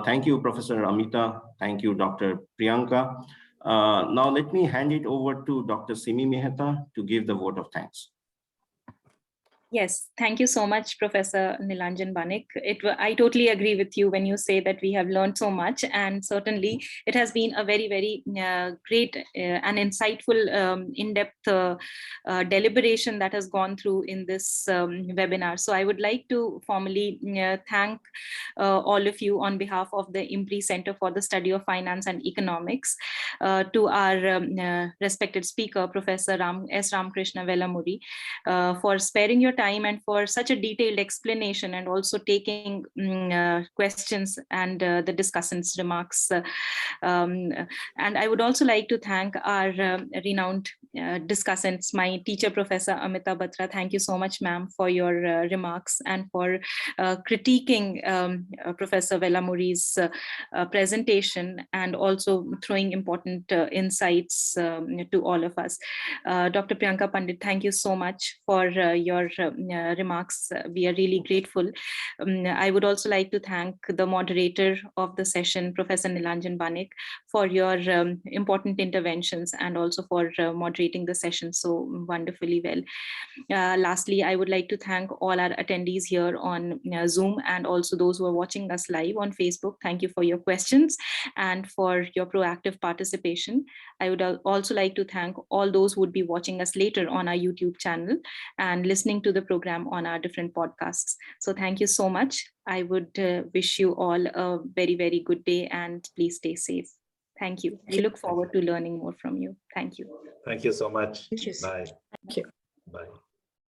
Thank you, Professor Amita. Thank you, Dr. Priyanka. Now let me hand it over to Dr. Simi Mehta to give the vote of thanks.
Yes, thank you so much, Professor Nilanjan Banik. I totally agree with you when you say that we have learned so much, and certainly it has been a very, very great and insightful, in-depth deliberation that has gone through in this webinar. So I would like to formally thank all of you on behalf of the IMPRI Center for the Study of Finance and Economics, to our respected speaker, Professor S. Ramakrishna Velamuri, for sparing your time and for such a detailed explanation, and also taking questions and the discussants' remarks. And I would also like to thank our renowned discussants, my teacher, Professor Amita Batra. Thank you so much, ma'am, for your remarks and for critiquing Professor Velamuri's presentation, and also throwing important insights to all of us. Dr. Priyanka Pandit, thank you so much for your remarks. We are really grateful. I would also like to thank the moderator of the session, Professor Nilanjan Banik, for your important interventions and also for moderating the session so wonderfully well. Lastly, I would like to thank all our attendees here on Zoom, and also those who are watching us live on Facebook. Thank you for your questions and for your proactive participation. I would also like to thank all those who would be watching us later on our YouTube channel and listening to the program on our different podcasts. So thank you so much. I would wish you all a very, very good day, and please stay safe. Thank you. We look forward to learning more from you. Thank you.
Thank you so much.
Thank you.
Bye.
Thank you.
Bye.